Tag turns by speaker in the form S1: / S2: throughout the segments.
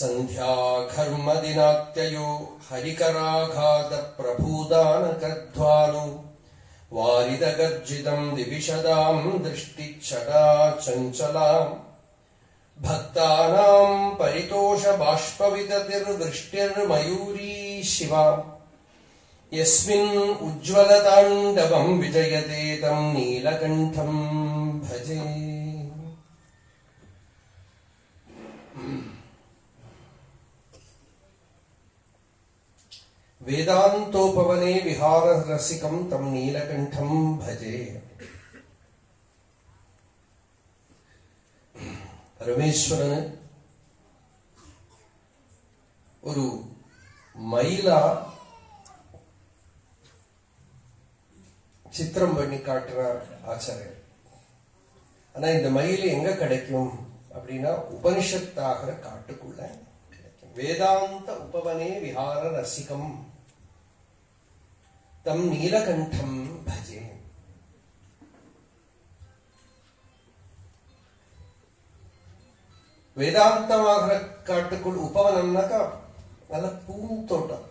S1: सन्ध्याघर्मदिनात्ययो हरिकराघातप्रभूदानकध्वानु वारिदगर्जितम् दिविशदाम् दृष्टिच्छटा चञ्चलाम् भक्तानाम् परितोषबाष्पविततिर्वृष्टिर्मयूरी शिवा यस्मिन् उज्ज्वलताण्डवम् विजयते तम् नीलकण्ठम् भजे. वेदान्तोपवने विहाररसिकम् तम् नीलकण्ठम् भजे. பரமேஸ்வரன் ஒரு மயிலா சித்திரம் பண்ணி காட்டுறார் ஆச்சாரியர். ஆனா இந்த மயில் எங்க கிடைக்கும் அப்படின்னா உபனிஷத்தாகிற காட்டுக்குள்ள கிடைக்கும். வேதாந்த உபவனே விஹார ரசிகம் தம் நீலகண்டம் பஜே. வேதாந்தமாகிற காட்டுக்குள் உபவனம்னாக்கா நல்ல பூந்தோட்டம்,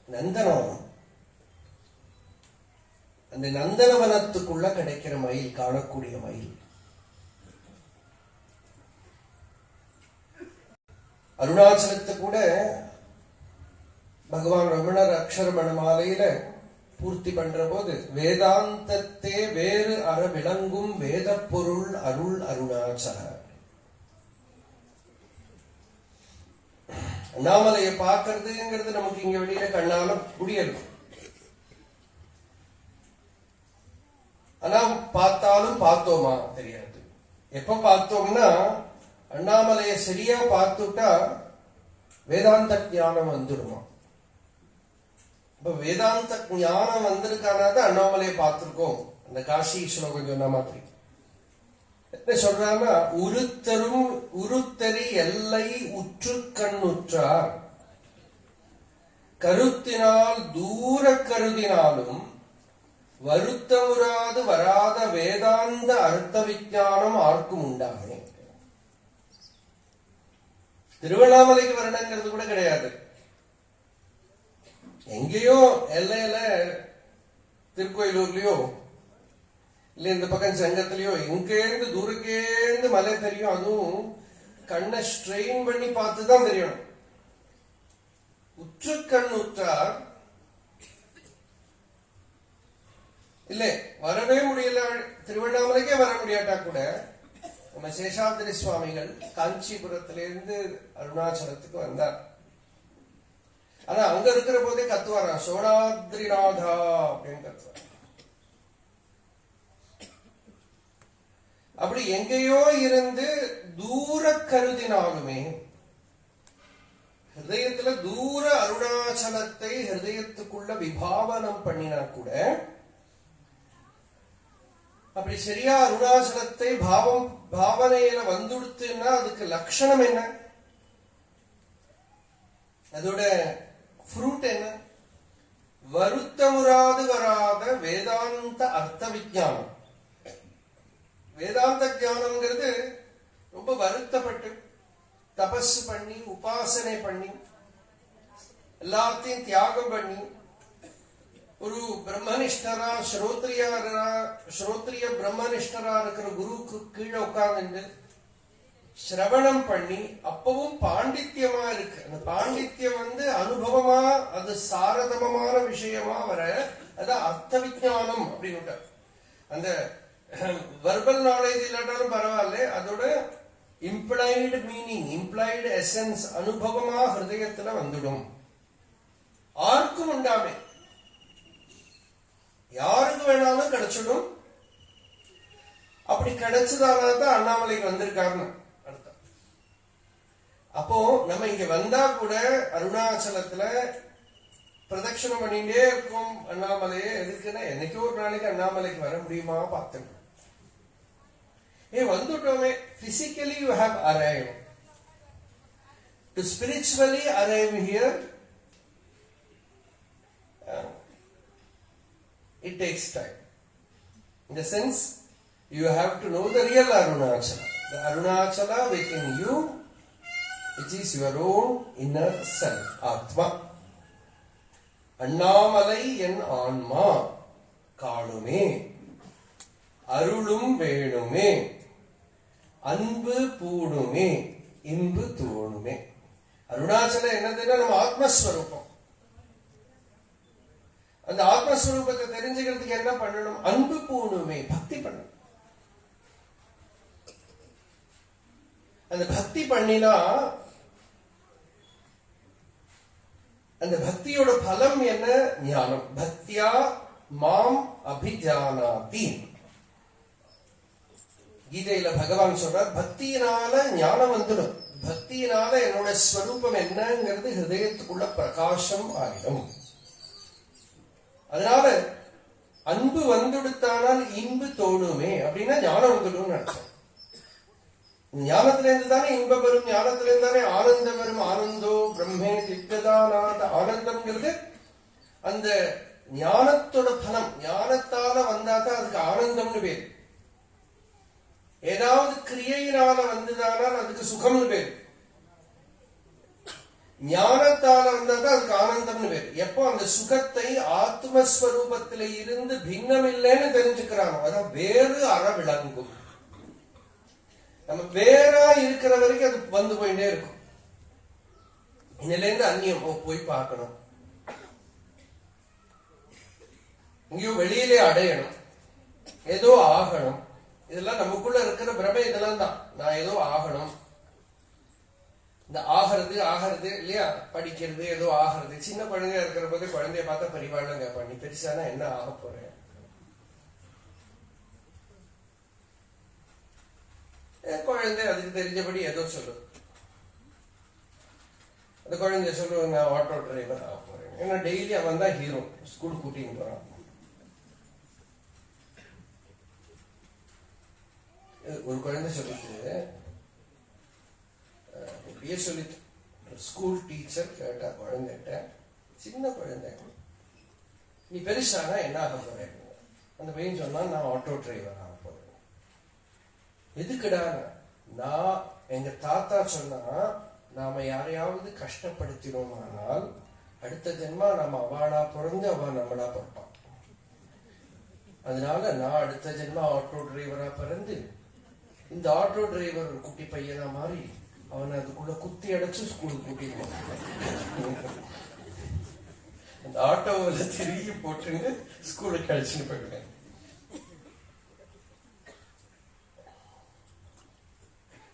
S1: நந்தனவனம். அந்த நந்தனவனத்துக்குள்ள கிடைக்கிற மயில், காணக்கூடிய மயில். அருணாச்சலத்தை கூட பகவான் ரமணர் அக்ஷரமண மாலையில பூர்த்தி பண்ற போது வேதாந்தத்தே வேறு அற விளங்கும் வேத பொருள் அருள் அருணாச்சல. அண்ணாமலையை பார்க்கறதுங்கிறது நமக்கு இங்க வெளியில கண்ணால முடியல. ஆனா பார்த்தாலும் பார்த்தோமா தெரியாது. எப்ப பார்த்தோம்னா அண்ணாமலையை சரியா பார்த்துட்டா வேதாந்த ஞானம் வந்துடுமா. இப்ப வேதாந்த ஞானம் வந்திருக்கானாதான் அண்ணாமலையை பார்த்திருக்கோம். அந்த காசி ஸ்லோகம் சொன்ன மாதிரி என்ன சொல்றாங்கன்னா, உருத்தரும் உருத்தரி எல்லை உற்று கண்ணுற்றார் கருத்தினால் தூர கருதினாலும் வருத்தமுறாது வராத வேதாந்த அர்த்த விஞ்ஞானம் ஆர்க்கும் உண்டாகனே. திருவண்ணாமலைக்கு வரணுங்கிறது கூட கிடையாது. எங்கேயோ எல்லையில திருக்கோயிலூர்லயோ இல்ல இந்த பக்கம் சங்கத்திலயோ எங்கேருந்து தூரக்கேந்து மலை தெரியும். அதுவும் கண்ணை ஸ்ட்ரெயின் பண்ணி பார்த்துதான் தெரியணும். உற்று கண் உற்றார் இல்ல வரவே முடியல, திருவண்ணாமலைக்கே வர முடியாட்டா கூட நம்ம சேஷாத்திரி சுவாமிகள் காஞ்சிபுரத்திலிருந்து அருணாச்சலத்துக்கு வந்தார். ஆனா அங்க இருக்கிற போதே கத்துவாராம், சோழாத்ரிநாதா அப்படின்னு கத்துவார். அப்படி எங்கேயோ இருந்து தூர கருதினாலுமே ஹிருதயத்துல தூர அருணாச்சலத்தை ஹிருதயத்துக்குள்ள விபாவனம் பண்ணினா கூட, அப்படி சரியா அருணாச்சலத்தை பாவனையில வந்துடுத்துன்னா அதுக்கு லட்சணம் என்ன, அதோட ஃப்ரூட் என்ன? வருத்தமுறாது வராத வேதாந்த அர்த்த விஞ்ஞானம். வேதாந்த ஞானம்ங்கிறது ரொம்ப வருத்தப்பட்டு தபஸ் பண்ணி உபாசனை பண்ணி எல்லாத்தையும் தியாகம் பண்ணி ஒரு பிரம்மனிஷ்டரா ஸ்ரோத்ரிய பிரம்மனிஷ்டரா இருக்கிற குருக்கு கீழே உட்கார்ந்து சிரவணம் பண்ணி அப்பவும் பாண்டித்யமா இருக்கு. அந்த பாண்டித்யம் அனுபவமா, அது சாரதமமான விஷயமா வர அதான் அர்த்த விஞ்ஞானம் அப்படின்னு. அந்த வெர்பல் நாலேஜ் இல்லாட்டாலும் பரவாயில்ல, அதோட இம்ப்ளாய்டு மீனிங், இம்ப்ளாய்டு எசன்ஸ் அனுபவமா ஹிருதயத்துல வந்துடும். யாருக்கும் உண்டாமே, யாருக்கு வேணாலும் கிடைச்சிடும். அப்படி கிடைச்சதானதான் அண்ணாமலைக்கு வந்திருக்காருன்னு அர்த்தம். அப்போ நம்ம இங்க வந்தா கூட அருணாச்சலத்துல பிரதட்சணம் பண்ணிட்டே இருக்கும் அண்ணாமலையே. எதுக்குன்னா என்னைக்கோ ஒரு நாளைக்கு அண்ணாமலைக்கு வர முடியுமா பார்த்தேன். வந்துட்டோமே. Physically you have arrive. To spiritually arrive here it takes time. In the sense, you have to know the real Arunachala. The Arunachala within you which is your own inner self, Atma. Annamalai என் ஆன்மா காணுமே, அருளும் வேணுமே, அன்பு பூணுமே, இன்பு தோணுமே. அருணாச்சலம் என்னதுன்னா நம்ம ஆத்மஸ்வரூபம். அந்த ஆத்மஸ்வரூபத்தை தெரிஞ்சுக்கிறதுக்கு என்ன பண்ணணும்? அன்பு பூணுமே, பக்தி பண்ணணும். அந்த பக்தி பண்ணினா அந்த பக்தியோட பலம் என்ன? ஞானம். பக்தியா மாம் அபிஜானாதி. கீதையில பகவான் சொல்றார், பக்தியினால ஞானம் வந்துடும். பக்தியினால என்னோட ஸ்வரூபம் என்னங்கிறது ஹிருதயத்துக்குள்ள பிரகாசம் ஆகிடும். அதனால அன்பு வந்துடுத்தானால் இன்பு தோணுமே அப்படின்னா ஞானம் வந்துடும் அர்த்தம். ஞானத்திலிருந்து தானே இன்பம் வரும், ஞானத்திலிருந்து தானே ஆனந்தம் வரும். ஆனந்தோ பிரம்மே திவ்யதானாத. ஆனந்தம்ங்கிறது அந்த ஞானத்தோட பலம். ஞானத்தால வந்தாதான் அதுக்கு ஆனந்தம்னு பேர். ஏதாவது கிரியையினால வந்ததானால் அதுக்கு சுகம்னு பேர். ஞானத்தால வந்தாதான் அதுக்கு ஆனந்தம்னு பேர். எப்போ அந்த சுகத்தை ஆத்மஸ்வரூபத்தில இருந்து பின்னம் இல்லைன்னு தெரிஞ்சுக்கிறானோ அதான் வேறு அற விளங்கும். நம்ம வேறா இருக்கிற வரைக்கும் அது வந்து போயிட்டே இருக்கும். இன்னில இருந்து அந்நியம் போய் பார்க்கணும், இங்கேயும் வெளியிலே அடையணும், ஏதோ ஆகணும். இதெல்லாம் நமக்குள்ள இருக்கிற பிரமை. இதெல்லாம் தான் நான் ஏதோ ஆகணும். இந்த ஆகிறது ஆகிறது இல்லையா, படிக்கிறது ஏதோ ஆகிறது. சின்ன குழந்தையா இருக்கிற போது குழந்தைய பார்த்தா பரிவாழம் கேட்பான், நீ பெருசானா என்ன ஆக போறேன்? குழந்தை அதுக்கு தெரிஞ்சபடி ஏதோ சொல்லும். அந்த குழந்தைய சொல்லுவாங்க, நான் ஆட்டோ டிரைவர் ஆக போறேன். ஏன்னா டெய்லி அவன் தான் ஹீரோ, ஸ்கூல் கூட்டின்னு போறான். ஒரு குழந்தை சொல்லிட்டு இப்படியே சொல்லிட்டு, ஸ்கூல் டீச்சர் கேட்டா குழந்தைகிட்ட, சின்ன குழந்தை, நீ பெருசானா என்ன ஆக போறேன்? அந்த பையன் சொன்னா, நான் ஆட்டோ டிரைவர் ஆக போறேன். எதுக்குடா? நான் எங்க தாத்தா சொன்னா, நாம யாரையாவது கஷ்டப்படுத்தினோமானால் அடுத்த ஜென்மா நம்ம அவளா பிறந்து அவ நம்மளா பிறப்பான். அதனால நான் அடுத்த ஜென்மா ஆட்டோ டிரைவரா பிறந்து இந்த ஆட்டோ டிரைவர் குட்டி பையனா மாறி அவனை அதுக்குள்ள குத்தி அடைச்சு ஸ்கூலுக்கு கூட்டிடுவான். அந்த ஆட்டோவில திரும்பி போட்டுன்னு ஸ்கூலுக்கு அழைச்சுன்னு போயிடுவேன்.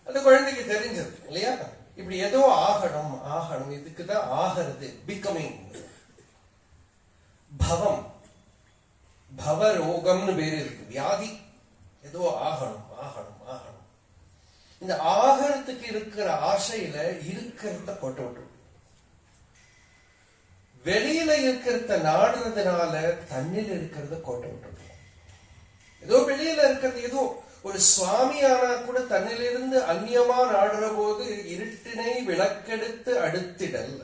S1: அந்த குழந்தைக்கு தெரிஞ்சது இல்லையா, இப்படி ஏதோ ஆகணும் ஆகணும். இதுக்குதான் ஆகிறது, பிகமிங். பவம், பவரோகம்னு பேரு இருக்கு, வியாதி. ஏதோ ஆகணும் ஆகணும் ஆகணும். இந்த ஆகறதுக்கு இருக்கிற ஆசையில இருக்கிறத கொண்டு விட்டு வெளியில இருக்கிறத நாடுறதுனால தண்ணில் இருக்கிறத கொண்டு விட்டு. ஏதோ வெளியில இருக்கிறது, ஏதோ ஒரு சுவாமி ஆனா கூட தன்னிலிருந்து அந்நியமா நாடுற போது இருட்டினை விளக்கெடுத்து அடுத்திடல்.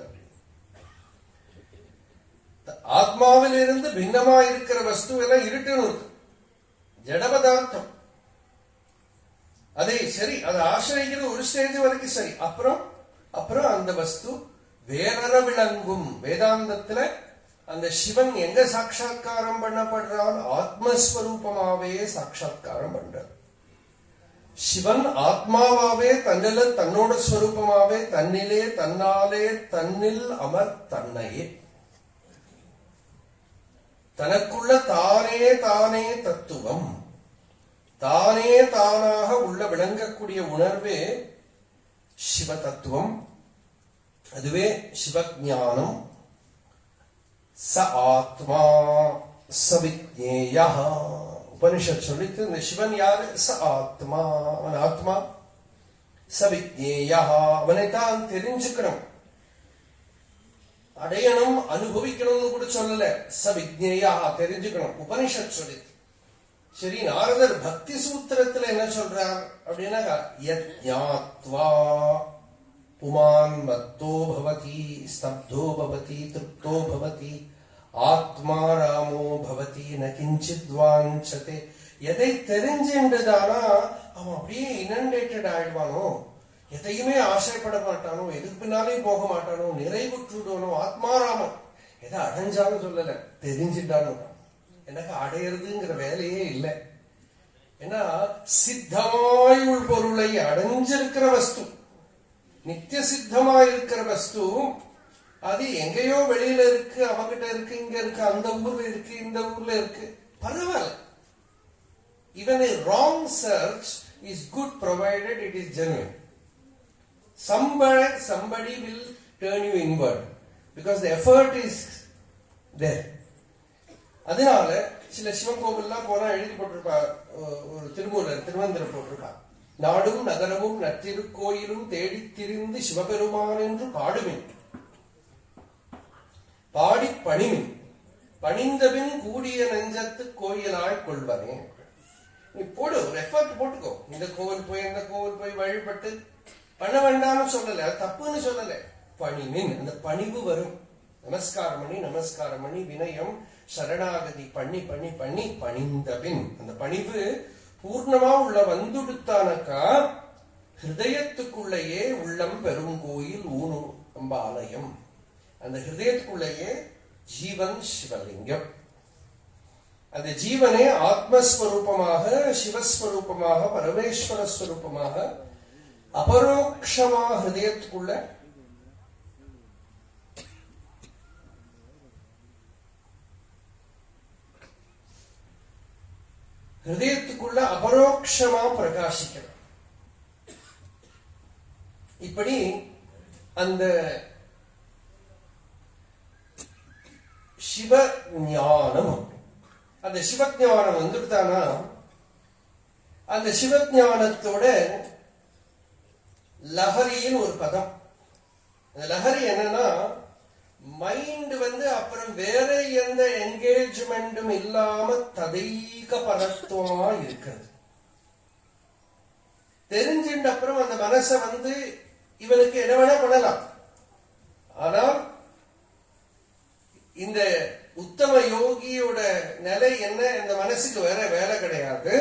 S1: ஆத்மாவிலிருந்து பின்னமா இருக்கிற வஸ்து எல்லாம் இருட்டுன்னு இருக்கு, ஜட பதார்த்தம். அதே சரி, அதை ஆசிரிக்கிறது ஒரு ஸ்டேஜ் வரைக்கும் சரி. அப்புறம் அந்த வஸ்து வேறற விளங்கும். வேதாந்தத்துல அந்த சிவன் எங்க சாட்சா்காரம் பண்ணப்படுறான்? ஆத்மஸ்வரூபமாவே சாட்சா்காரம் பண்றார். சிவன் ஆத்மாவாவே தன்னில தன்னோட ஸ்வரூபமாவே தன்னிலே தன்னாலே தன்னில் அமர் தன்னையே தனக்குள்ள தானே தானே தத்துவம், தானே தானாக உள்ள விளங்கக்கூடிய உணர்வே சிவ தத்துவம். அதுவே சிவஞானம். ச ஆத்மா சவிஜ்ஞேயः. உபனிஷத் சொல்லித்து இந்த சிவன் யாரு? ச ஆத்மா. அவன் ஆத்மா. சவிஜ்ஞேயः, அவனைத்தான் தெரிஞ்சுக்கணும், அடையணும், அனுபவிக்கணும்னு கூட சொல்லல. சவிஜ்ஞேயः, தெரிஞ்சுக்கணும். உபனிஷத் சொல்லித்து. சரி, நாரதர் பக்தி சூத்திரத்துல என்ன சொல்றார் அப்படின்னா, யத் ஞாத்வா புமான் மத்தோ பவதி ஸ்தப்தோ பவதி திருப்தோ பவதி ஆத்மா ராமோ பவதி ந கிஞ்சித் வாஞ்சதே. எதை தெரிஞ்சுன்றதானா அவன் அப்படியே இனண்டேட்டட் ஆயிடுவானோ, எதையுமே ஆசைப்பட மாட்டானோ, எதுக்கு பின்னாலையும் போக மாட்டானோ, நிறைவுற்றுடனோ, ஆத்மாராமன். எதை அடைஞ்சாலும் சொல்லல, தெரிஞ்சுட்டானோ. எனக்கு அடையிறதுங்கிற வேலையே இல்லை. ஏன்னா சித்தமாய் உள் பொருளை அடைஞ்சிருக்கிற வஸ்து, நித்திய சித்தமாய் இருக்கிற வஸ்து, அது எங்கேயோ வெளியில இருக்கு, அவகிட்ட இருக்கு, இங்க இருக்கு, அந்த ஊர்ல இருக்கு, இந்த ஊர்ல இருக்கு, பரவாயில்ல. Even a wrong search is good provided it is genuine. Somebody will turn you inward because the effort is there. அதனால சில சிவன் கோவில்லாம் போனா எழுதி போட்டிருப்பா, ஒரு திருவந்திரம் போட்டிருப்பா, நாடும் நகரமும் நற்றிருக்கோயிலும் தேடி திரிந்து சிவபெருமான் என்று பாடுமின், பாடி பணிமின், பணிந்தபின் கூடிய நெஞ்சத்து கோயிலாய் கொள்வனே. நீ போடு, ஒரு எஃபர்ட் போட்டுக்கோ. இந்த கோவில் போய் அந்த கோவில் போய் வழிபட்டு பண்ண வேண்டாம்னு சொல்லல, தப்புன்னு சொல்லல. பணிமின், அந்த பணிவு வரும். நமஸ்காரம் பண்ணி வினயம் சரணாகதி பண்ணி பண்ணி பண்ணி பணிந்தபின் அந்த பணிவு பூர்ணமா உள்ள வந்துடுத்தானக்கா ஹிருதயத்துக்குள்ளேயே உள்ளம் பெரும் கோயில் ஊனும் அம்பாலயம். அந்த ஹிருதயத்துக்குள்ளேயே ஜீவன் சிவலிங்கம். அந்த ஜீவனே ஆத்மஸ்வரூபமாக, சிவஸ்வரூபமாக, பரமேஸ்வர ஸ்வரூபமாக அபரோக்ஷமா ஹிருதயத்துக்குள்ள ஹிருதயத்துக்குள்ள அபரோக்ஷமா பிரகாசிக்கணும். இப்படி அந்த சிவ ஞானம், அந்த சிவஞானம் வந்துட்டானா அந்த சிவஞானத்தோட லஹரின்னு ஒரு பதம். அந்த லஹரி என்னன்னா, மைண்ட் அப்புறம் வேற எந்த என்கேஜ்மெண்ட்டும் இல்லாம ததைக பரத்துவமா இருக்கிறது. தெரிஞ்சின்ற அப்புறம் அந்த மனச இவனுக்கு என்ன வேணா பண்ணலாம். ஆனால் இந்த உத்தம யோகியோட நிலை என்ன, இந்த மனசுக்கு வேற வேலை கிடையாது.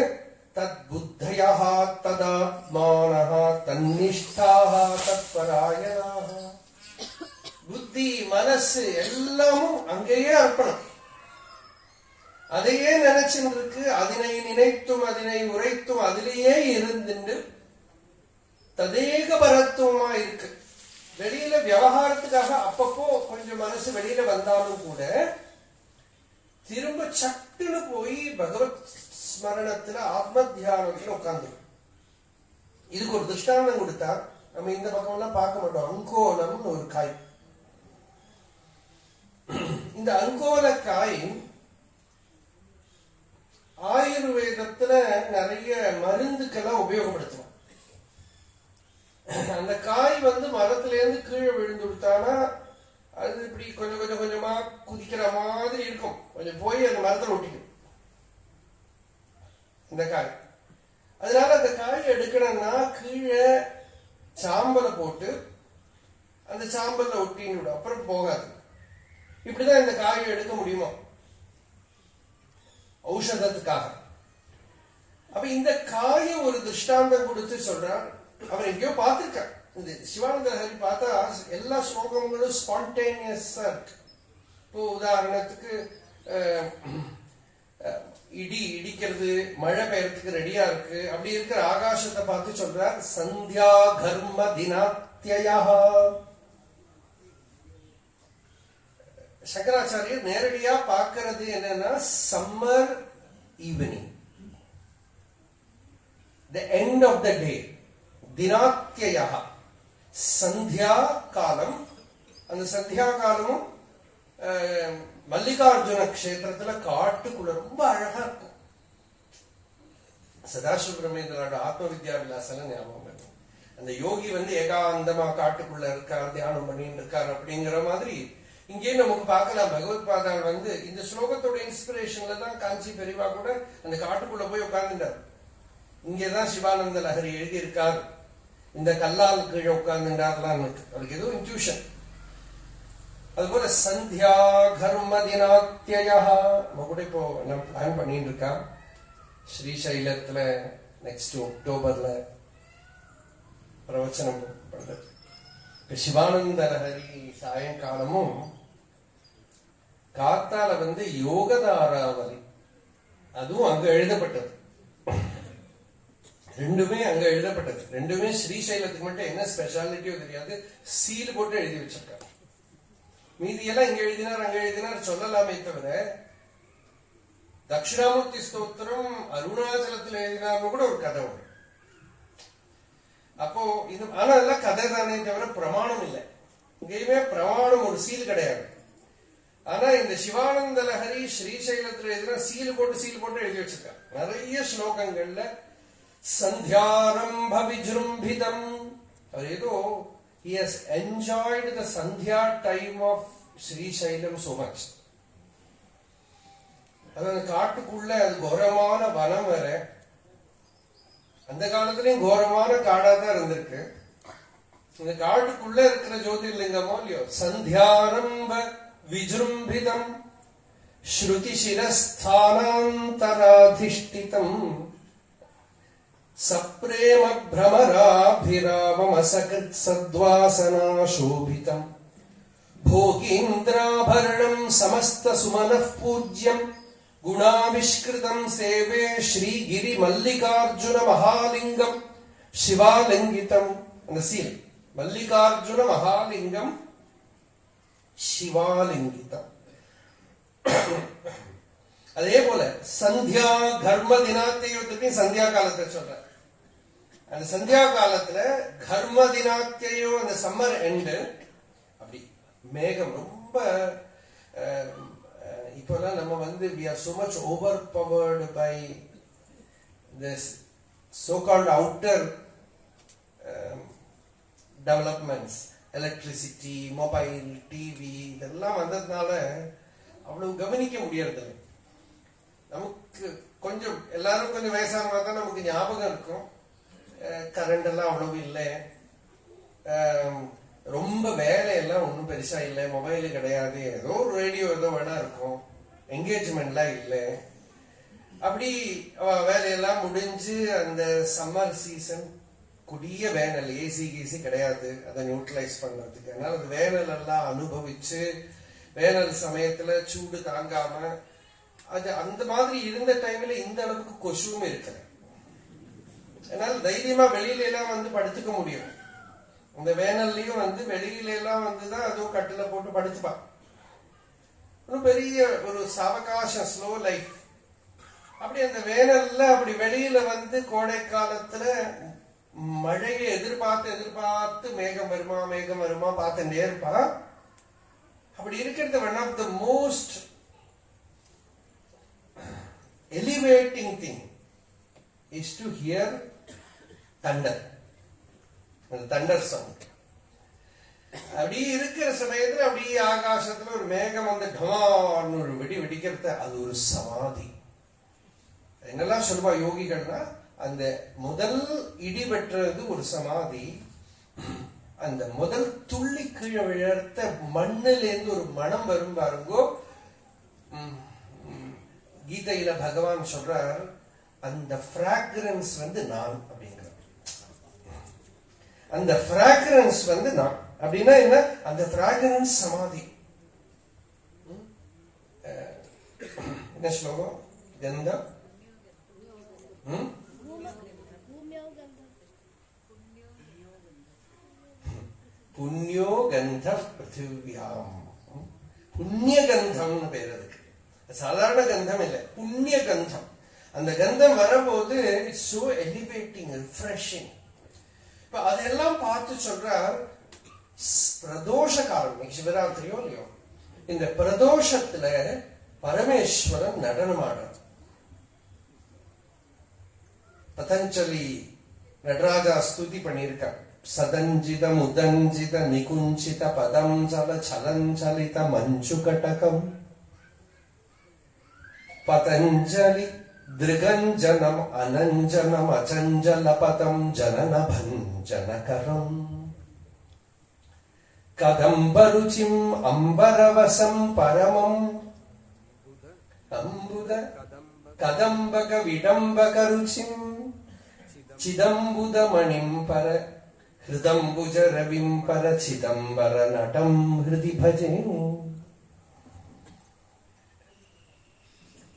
S1: தத் புத்தயா ததாத்மானஹ தன்னிஷ்டாஹ தத்பராயணாஹ. புத்தி மனசு எல்லாமும் அங்கேயே அர்ப்பணம். அதையே நினைச்சுட்டு இருக்கு. அதனை நினைத்தும் அதனை உரைத்தும் அதிலேயே இருந்துட்டு ததேக பரத்துவமா இருக்கு. வெளியில விவகாரத்துக்காக அப்பப்போ கொஞ்சம் மனசு வெளியில வந்தாலும் கூட திரும்ப சட்டுன்னு போய் பகவத் ஸ்மரணத்துல ஆத்ம தியானத்துல உட்கார்ந்து. இதுக்கு ஒரு திருஷ்டாந்தம் கொடுத்தா, நம்ம இந்த பக்கம் எல்லாம் பார்க்க மாட்டோம். அங்கோலம்னு ஒரு காய். இந்த அங்கோல காய் ஆயுர்வேதத்துல நிறைய மருந்துக்கெல்லாம் உபயோகப்படுத்துவோம். அந்த காய் மரத்துல இருந்து கீழே விழுந்து விட்டானா அது இப்படி கொஞ்சம் கொஞ்சம் கொஞ்சமா குதிக்கிற மாதிரி இருக்கும். கொஞ்சம் போய் அந்த மரத்துல ஒட்டிக்கும் இந்த காய். அதனால அந்த காய் எடுக்கணும்னா கீழே சாம்பலை போட்டு அந்த சாம்பல்ல ஒட்டின்னு விடும், அப்புறம் போகாது. இப்படிதான் இந்த காயை எடுக்க முடியுமா ஔஷதத்துக்காக. அப்ப இந்த காயை ஒரு திருஷ்டாந்தம் கொடுத்து சொல்றார். அவர் எங்கேயோ பார்த்திருக்கார். இந்த சிவானந்த ஹரி பார்த்தா எல்லா ஸ்லோகங்களும் ஸ்பான்டேனியஸா இருக்கு. இப்போ உதாரணத்துக்கு இடி இடிக்கிறது, மழை பெய்யறதுக்கு ரெடியா இருக்கு. அப்படி இருக்கிற ஆகாசத்தை பார்த்து சொல்றார், சந்தியா கர்ம தினாத்யயா. சங்கராச்சாரியர் நேரடியா பார்க்கறது என்னன்னா, summer evening, the end of the day, தினாத்யயா, சந்தியா காலம். அந்த சந்தியா காலமும் மல்லிகார்ஜுன கஷேத்திரத்துல காட்டுக்குள்ள ரொம்ப அழகா இருக்கும். சதாசிவபிரமேந்திரோட ஆத்ம வித்யா விலாசல ஞாபகம் இருக்கும். அந்த யோகி ஏகாந்தமா காட்டுக்குள்ள இருக்கார், தியானம் பண்ணிட்டு இருக்கார். அப்படிங்கிற மாதிரி இங்கே நமக்கு பார்க்கலாம். பகவத் பாதாள் இந்த ஸ்லோகத்தோட இன்ஸ்பிரேஷன்ல தான் காஞ்சி பெரியவா கூட அந்த காட்டுக்குள்ள போய் உட்கார்ந்துட்டார். இங்கேதான் சிவானந்த லஹரி எழுதி இருக்கார், இந்த கல்லால் கீழே உட்கார்ந்துட்டார்லாம். அவருக்கு ஏதோ இன்ட்யூஷன். அதுபோல சந்தியா கர்ம தினாத்யயா நம்ம கூட இப்போ பிளான் பண்ணிட்டு இருக்கா. ஸ்ரீசைலத்துல நெக்ஸ்ட் அக்டோபர்ல பிரவச்சனம் பண்றது. சிவானந்த லஹரி சாயங்காலமும் காத்தால யோகதாராவலி, அதுவும் அங்க எழுதப்பட்டது. ரெண்டுமே அங்க எழுதப்பட்டது. ரெண்டுமே ஸ்ரீசைலத்துக்கு மட்டும் என்ன ஸ்பெஷாலிட்டியோ தெரியாது, சீல் போட்டு எழுதி வச்சிருக்காரு. மீதியெல்லாம் இங்க எழுதினார் அங்க எழுதினார் சொல்லலாமே தவிர, தட்சிணாமூர்த்தி ஸ்தோத்திரம் அருணாச்சலத்தில் எழுதினார்னு கூட ஒரு கதை உண்டு. அப்போ இது ஆனா அதெல்லாம் கதை தானே தவிர பிரமாணம் இல்லை. இங்கேயுமே பிரமாணம் ஒரு சீல் கிடையாது. ஆனா இந்த சிவானந்த லஹரி ஸ்ரீசைலத்துல எழுதினா சீல் போட்டு எழுதி வச்சிருக்காரு. நிறைய ஸ்லோகங்கள்ல சந்தியாரம்ப விஜృంభిதம், அவர் ஏதோ he has enjoyed the sandhya time of Srisailam so much. அது அந்த காட்டுக்குள்ள, அது கோரமான வனம் வேற. அந்த காலத்திலயும் கோரமான காடா தான் இருந்திருக்கு. இந்த காட்டுக்குள்ள இருக்கிற ஜோதிர்லிங்கமோ இல்லையோ, சந்தியாரம்ப விஜృంభిதம் ஸ்ருதி சிரஸ்தானாந்தராதிஷ்டிதம் சப்ரேம பிரமராபிராமமசகிருத் சத்வாசனாசோபிதம் भोगीन्द्राभरणम् समस्त सुमनः पूज्यम् गुणाविष्कृतम् सेवे श्रीगिरि मल्लिकार्जुन महालिंगम् शिवालिंगितम्. அந்த சீல் மல்லிகார்ஜுன மகாலிங்கம் சிவாலிங்கிதம். அதே போல சந்தியா கர்ம தினாத்தியோத்துக்கு சந்தியா காலத்தை சொல்ற. அந்த சந்தியா காலத்துல கர்ம தினாத்தியோ, அந்த சம்மர் எண்டு, அப்படி மேகம் ரொம்ப இப்பெல்லாம் நம்ம we are so much overpowered by this so-called outer developments, electricity, mobile, TV, இதெல்லாம் வந்ததுனால அவ்வளவு கவனிக்க முடியறது. நமக்கு கொஞ்சம் எல்லாரும் கொஞ்சம் வயசானவங்க தான் நமக்கு ஞாபகம் இருக்கும். கரண்ட் எல்லாம் அவ்வளவு இல்லை, ரொம்ப வேலையெல்லாம் ஒன்றும் பெருசா இல்லை, மொபைலு கிடையாது, ஏதோ ஒரு ரேடியோ ஏதோ வேணா இருக்கும், என்கேஜ்மெண்ட்லாம் இல்லை. அப்படி வேலையெல்லாம் முடிஞ்சு அந்த சம்மர் சீசன், குடிய வேனல், ஏசி கீசி கிடையாது அதை நியூட்ரலைஸ் பண்றதுக்கு. அதனால அந்த வேனல் எல்லாம் அனுபவிச்சு வேனல் சமயத்துல சூடு தாங்காம அது அந்த மாதிரி இருந்த டைம்ல இந்த அளவுக்கு கொசுவும் இருக்கிற. அதனால தைரியமா வெளியில எல்லாம் படுத்துக்க முடியும். இந்த வேனல்லையும் வெளியில எல்லாம் தான் அதுவும் கட்டில போட்டு படுத்துப்பான். ஒரு பெரிய ஒரு சாவகாசம், ஸ்லோ லைஃப். அப்படி அந்த வேனல்ல அப்படி வெளியில கோடை காலத்துல மழையை எதிர்பார்த்து மேகம் வருமா பார்த்துட்டே இருப்பா. அப்படி இருக்கிறது one of the most elevating thing is to hear thunder, the thunder sound. அப்படி இருக்கிற சமயத்துல அப்படியே ஆகாசத்துல ஒரு மேகம் டமான்னு ஒரு வெடி வெடிக்கிறது, அது ஒரு சமாதி. என்னெல்லாம் சொல்லுவா யோகிகள்னா, அந்த முதல் இடி வெட்டுறது ஒரு சமாதி. அந்த முதல் துள்ளி கீழே விழத்த மண்ணில இருந்து ஒரு மனம் வரும் பாருங்கோ. கீதையில பகவான் சொல்றார், அந்த பிராக்ரன்ஸ் நான் அப்படிங்கிற. அந்த பிராக்ரன்ஸ் நான் அப்படின்னா என்ன? அந்த பிராக்ரன்ஸ் சமாதி. என்ன ஸ்லோகம்? கந்தம் புண்ணியோ கந்த பிருத்திவியாம். புண்ணிய கந்தம்னு பேர் அதுக்கு. சாதாரண கந்தம் இல்லை, புண்ணிய கந்தம். அந்த கந்தம் வரபோது இட்ஸ் சோ எலிவேட்டிங், ரிஃப்ரெஷிங். இப்ப அதெல்லாம் பார்த்து சொல்றார், பிரதோஷ காலம், சிவராத்திரியோ இல்லையோ, இந்த பிரதோஷத்துல பரமேஸ்வரன் நடனமாடுறார். பதஞ்சலி நடராஜா ஸ்துதி பண்ணியிருக்கார். சதஞ்சித முதஞ்சித நிகுஞ்சித பதம் சல சலஞ்சலித மஞ்சு கட்டகம் பதஞ்சலி திருகஞ்சனம் அனஞ்சனம் அச்சஞ்சலபதம் ஜனன பஞ்சனகரம் கதம்பருச்சிம் அம்பரவசம் பரமம் அம்புத கதம்பக விடம்பக ருச்சிம் சிதம்புத மணிம் பர ஹிருதம்புஜ ரவிம் பரசிதம்பர நடம் ஹிருதி பஜே.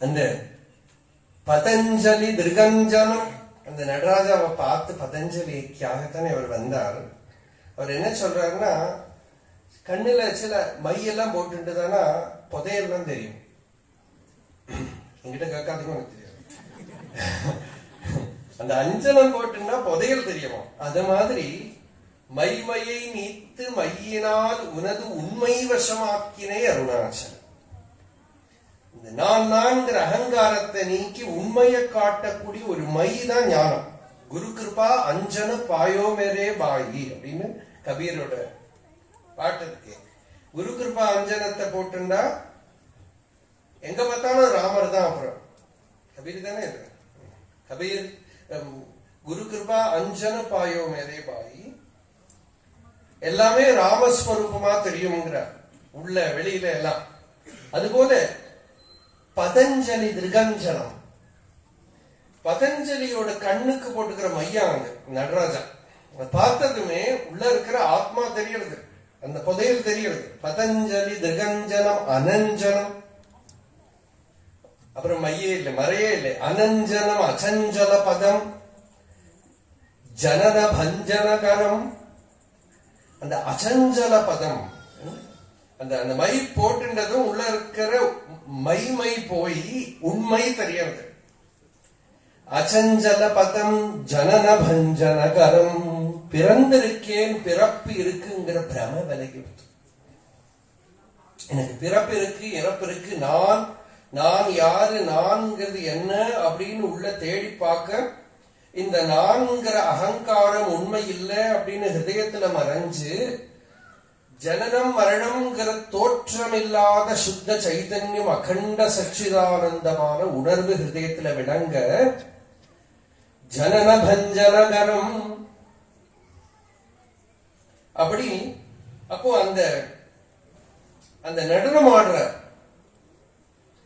S1: அந்த பதஞ்சலி திருகஞ்சனம், அந்த நடராஜாவை பார்த்து பதஞ்சலிக்காகத்தானே அவர் வந்தார். அவர் என்ன சொல்றாருன்னா, கண்ணுல சில மையெல்லாம் போட்டுட்டுதானா புதையெல்லாம் தெரியும். என்கிட்ட கேட்காதுக்கும் எனக்கு தெரியாது. அந்த அஞ்சனம் போட்டுன்னா புதையல் தெரியுமா? அது மாதிரி மைமையை நீத்து மையினால் உனது உண்மை வசமாக்கினை அருணாச்சலம். இந்த நான்கிற அகங்காரத்தை நீக்கி உண்மையை காட்டக்கூடிய ஒரு மை தான் ஞானம். குரு கிருபா அஞ்சன பாயோ மேரே பாயி அப்படின்னு கபீரோட பாட்டு இருக்கு. குரு கிருபா அஞ்சனத்தை போட்டுண்டா எங்க பார்த்தாலும் ராமர் தான். அப்புறம் கபீர் தானே இது. கபீர் குரு கிருபா அஞ்சன பாயோ மேரே பாயி, எல்லாமே ராமஸ்வரூபமா தெரியும்ங்கிறார், உள்ள வெளியில எல்லாம். அதுபோல பதஞ்சலி திருகஞ்சனம், பதஞ்சலியோட கண்ணுக்கு போட்டுக்கிற மையாங்க நடராஜா. பார்த்ததுமே உள்ள இருக்கிற ஆத்மா தெரியறது, அந்த புதையல் தெரியறது. பதஞ்சலி திருகஞ்சனம் அனஞ்சனம், அப்புறம் மையே இல்லை மறையே இல்லை, அனஞ்சனம் அச்சஞ்சல பதம் ஜனன பஞ்சனகரம். அந்த அச்சஞ்சல பதம், அந்த அந்த மை போட்டுன்றதும் உள்ள இருக்கிற மை போய் உண்மை தெரியறது. அச்சஞ்சல பதம் ஜனன பஞ்சனகரம். பிறந்திருக்கேன், பிறப்பு இருக்குங்கிற பிரம விலகி, எனக்கு பிறப்பு இருக்கு இறப்பு இருக்கு, நான் யாரு, நான்கிறது என்ன அப்படின்னு உள்ள தேடி பார்க்க, இந்த நான்கிற அகங்காரம் உண்மை இல்லை அப்படின்னு ஹிருதயத்துல மறைஞ்சு, ஜனனம் மரணம்ங்கிற தோற்றமில்லாத சுத்த சைதன்யம் அகண்ட சச்சிதானந்தமான உணர்வு ஹிருதயத்துல விளங்க, ஜனன பஞ்சனகரம். அப்படி அப்போ அந்த அந்த நடனம் ஆடுற,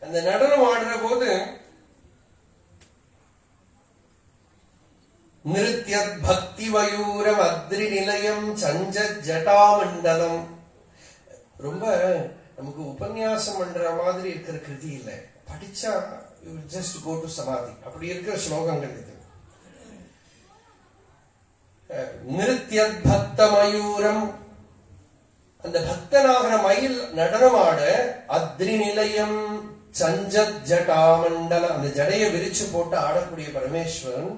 S1: அந்த நடனம் ஆடுற போது நிருத்யத் பக்தி வயூரம் அத்ரி நிலையம் சஞ்ச ஜட்டாமண்டலம். ரொம்ப நமக்கு உபன்யாசம் பண்ற மாதிரி இருக்கிற கிருதி இல்லை, படிச்சா ஜஸ்ட் கோ டு சமாதி, அப்படி இருக்கிற ஸ்லோகங்கள் இது. நிருத்யத் பக்த மயூரம், அந்த பக்தனாகிற மயில் நடனமாட, அத்ரி நிலையம் சஞ்சத் ஜட்டாமண்டலம், அந்த ஜடையை விரிச்சு போட்டு ஆடக்கூடிய பரமேஸ்வரன்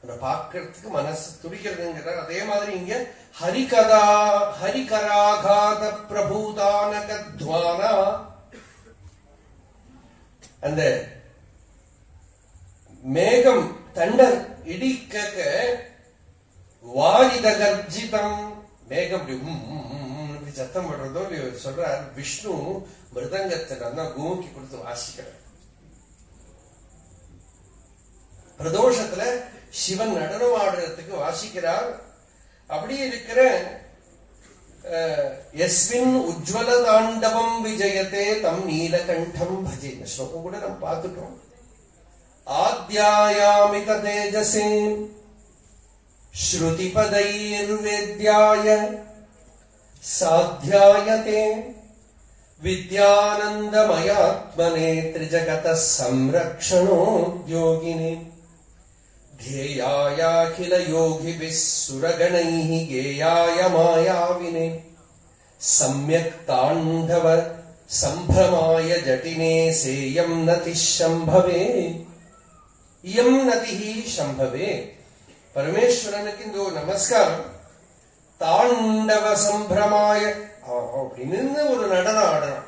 S1: அதை பார்க்கறதுக்கு மனசு துடிக்கிறதுங்கிறார். அதே மாதிரி இங்க ஹரிகராகாத பிரபூதானகத்வானா, அந்த மேகம் தண்டர் இடி கேட்க, வாரித கர்ஜிதம், மேகம் இப்படி சத்தம் பண்றதோ சொல்றார். விஷ்ணு மிருதங்கத்தை நல்லா பூமிக்கு கொடுத்து வாசிக்கிறார். பிரதோஷத்துல சிவன் நடனம் ஆடுறதுக்கு வாசிக்கிறார். அப்படி இருக்கிற எஸ்மின் உஜ்வல தாண்டவம் விஜயத்தே தம் நீலகண்டம் பஜே. இந்த ஸ்லோகம் கூட நம்ம பார்த்துட்டோம். ஆத்யாயாமிக தேஜசே ஸ்ருதிபதைர்வேத்யாய சாத்யாயதே வித்யானந்தமயாத்மனே த்ரிஜகத சம்ரக்ஷணோத்யோகினே ध्येयायाखिल योगिभिः सुरगणैः गेयाय मायाविने सम्यक् ताण्डव सम्भ्रमाय जटिने सेयं नतिः शम्भवे इयं नतिः शम्भवे. பரமேஸ்வரனுக்கு இந்த ஒரு நமஸ்காரம். தாண்டவ சம்பிரமாய அப்படி நின்று ஒரு நடனம் ஆடணும்,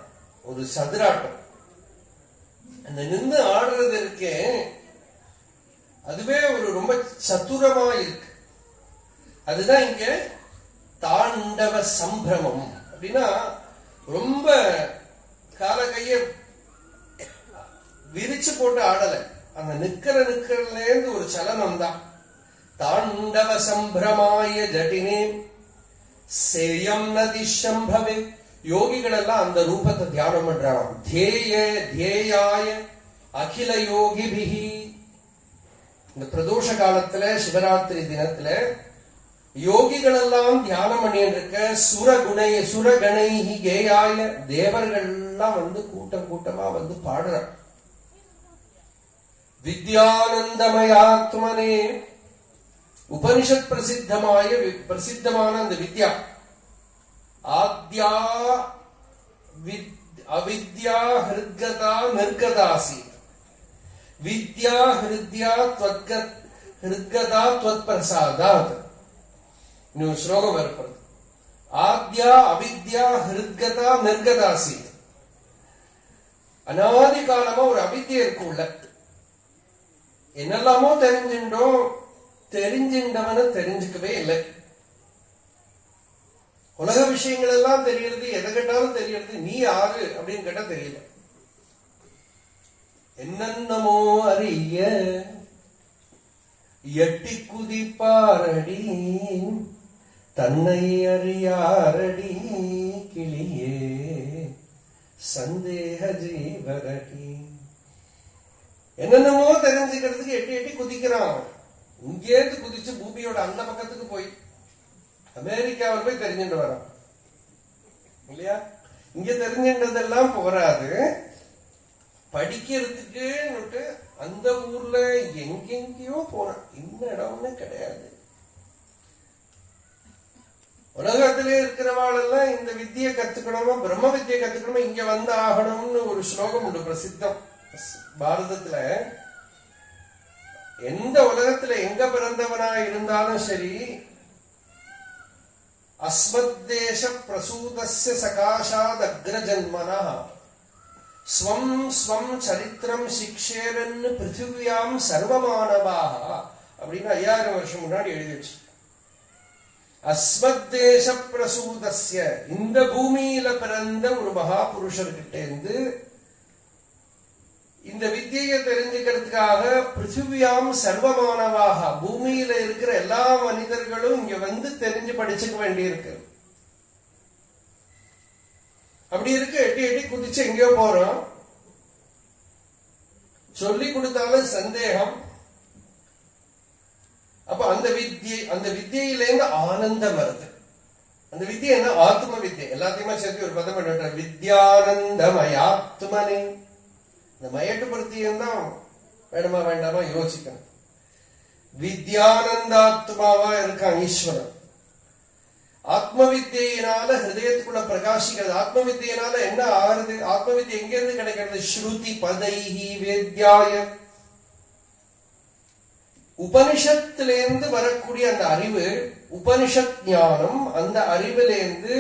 S1: ஒரு சதுராட்டம். அந்த நின்று ஆடுறது இருக்கே, அதுவே ஒரு ரொம்ப சத்துரமா இருக்கு. அதுதான் இங்க தாண்டவ சம்பிரமம். அப்படின்னா ரொம்ப கால கைய விரிச்சு போட்டு ஆடல, அந்த நிக்கிறதுல இருந்து ஒரு சலனம் தான். தாண்டவ சம்பிரமாய ஜட்டினே சேயம் நதி சம்பவே. யோகிகள் எல்லாம் அந்த ரூபத்தை தியானம் பண்றாங்க. தியேயாய அகில யோகிபிஹி. இந்த பிரதோஷ காலத்துல சிவராத்திரி தினத்துல யோகிகள் எல்லாம் தியானம் பண்ணிட்டு இருக்க சுரகணை கேயாய தேவர்கள் எல்லாம் வந்து கூட்டம் கூட்டமா வந்து பாடுற வித்யானந்தமயாத்மனே உபனிஷத் பிரசித்தமான அந்த வித்யா ஆத்யா அவித்யா ஹிருத்கதா நிர்கதாசி வித்யா ஹிருத்யா ஹிருத்கதா த்வத் பிரசாதாத். இன்னொரு ஸ்லோகம் ஏற்படுது. ஆத்யா அவித்யா ஹிருத்கதா நிர்கதாசி. அனாதி காலமா ஒரு அவித்யா இருக்குள்ள என்னெல்லாமோ தெரிஞ்சின்றோம், தெரிஞ்சின்றவன தெரிஞ்சுக்கவே இல்லை. உலக விஷயங்கள் எல்லாம் தெரியறது, எதை கேட்டாலும் தெரியறது, நீ யாரு அப்படின்னு கேட்டா தெரியல. என்னென்னமோ அறிய எட்டி குதிப்பாரடி தன்னை அறியாரடி கிளியே சந்தேக ஜீவரடி. என்னென்னமோ தெரிஞ்சுக்கிறதுக்கு எட்டி எட்டி குதிக்கிறான். இங்கேருந்து குதிச்சு பூமியோட அந்த பக்கத்துக்கு போய் அமெரிக்காவில் போய் தெரிஞ்சுட்டு வரான் இல்லையா? இங்க தெரிஞ்சுன்றதெல்லாம் போராது, படிக்கிறதுக்கு அந்த ஊர்ல எங்கெங்கயோ போறான். இந்த இடம்னு கிடையாது. உலகத்திலே இருக்கிறவாள் எல்லாம் இந்த வித்தியை கத்துக்கணுமா, பிரம்ம வித்தியை கத்துக்கணுமா, இங்க வந்து ஆகணும்னு ஒரு ஸ்லோகம் உண்டு பிரசித்தம் பாரதத்துல. எந்த உலகத்துல எங்க பிறந்தவனா இருந்தாலும் சரி, அஸ்மத்தேச பிரசூதஸ்ய சகாஷாத் அக்ரஜன்மனா ஸ்வம் ஸ்வம் சரித்திரம் சிக்ஷேரன் பிருத்திவியாம் சர்வமானவாக அப்படின்னு 5000 வருஷம் முன்னாடி எழுதி வச்சு. அஸ்மத்தேச பிரசூதஸ்ய, இந்த பூமியில பிறந்த ஒரு மகா புருஷர்கிட்ட இருந்து இந்த வித்தியை தெரிஞ்சுக்கிறதுக்காக பிருத்திவியாம் சர்வமானவாக, பூமியில இருக்கிற எல்லா மனிதர்களும் இங்க வந்து தெரிஞ்சு படிச்சுக்க வேண்டியிருக்கு. அப்படி இருக்கு. எட்டி எட்டி குதிச்சு எங்கேயோ போறோம். சொல்லி கொடுத்தாலும் சந்தேகம். அப்ப அந்த வித்தியிலேருந்து ஆனந்தம் வருது. அந்த வித்தியை என்ன? ஆத்ம வித்தியை. எல்லாத்தையுமே சேர்த்து ஒரு பதம் பண்ண வித்யானந்தமயாத்மனே. இந்த மயட்டுப்படுத்தியும் தான் வேணுமா வேண்டாமா யோசிக்கணும். வித்யானந்தாத்மாவா இருக்கான் ஈஸ்வரன். ஆத்ம வித்தியினால ஹிருதயத்துக்குள்ள பிரகாசிக்கிறது. ஆத்ம வித்தியினால என்ன ஆகுது? ஆத்ம வித்தியை எங்கிருந்து கிடைக்கிறது? ஸ்ருதி பதைஹி வேத்யாய, உபனிஷத்திலேருந்து வரக்கூடிய அந்த அறிவு, உபனிஷத் ஞானம், அந்த அறிவிலேருந்து.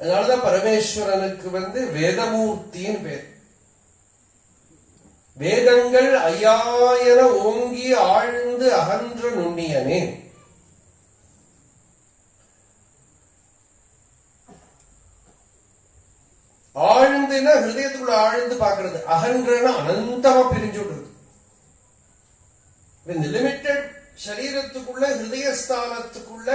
S1: அதனாலதான் பரமேஸ்வரனுக்கு வேதமூர்த்தின்னு பேர். வேதங்கள் ஐயாயன ஓங்கி ஆழ்ந்து அகன்ற நுண்ணியனே. ஆழ்ந்துன்னா ஹிருதயத்துக்குள்ள ஆழ்ந்து பாக்குறது, அகன்றனா அனந்தமா பிரிஞ்சு விடுறது. இந்த லிமிட்டட் சரீரத்துக்குள்ள ஹிருதயஸ்தானத்துக்குள்ள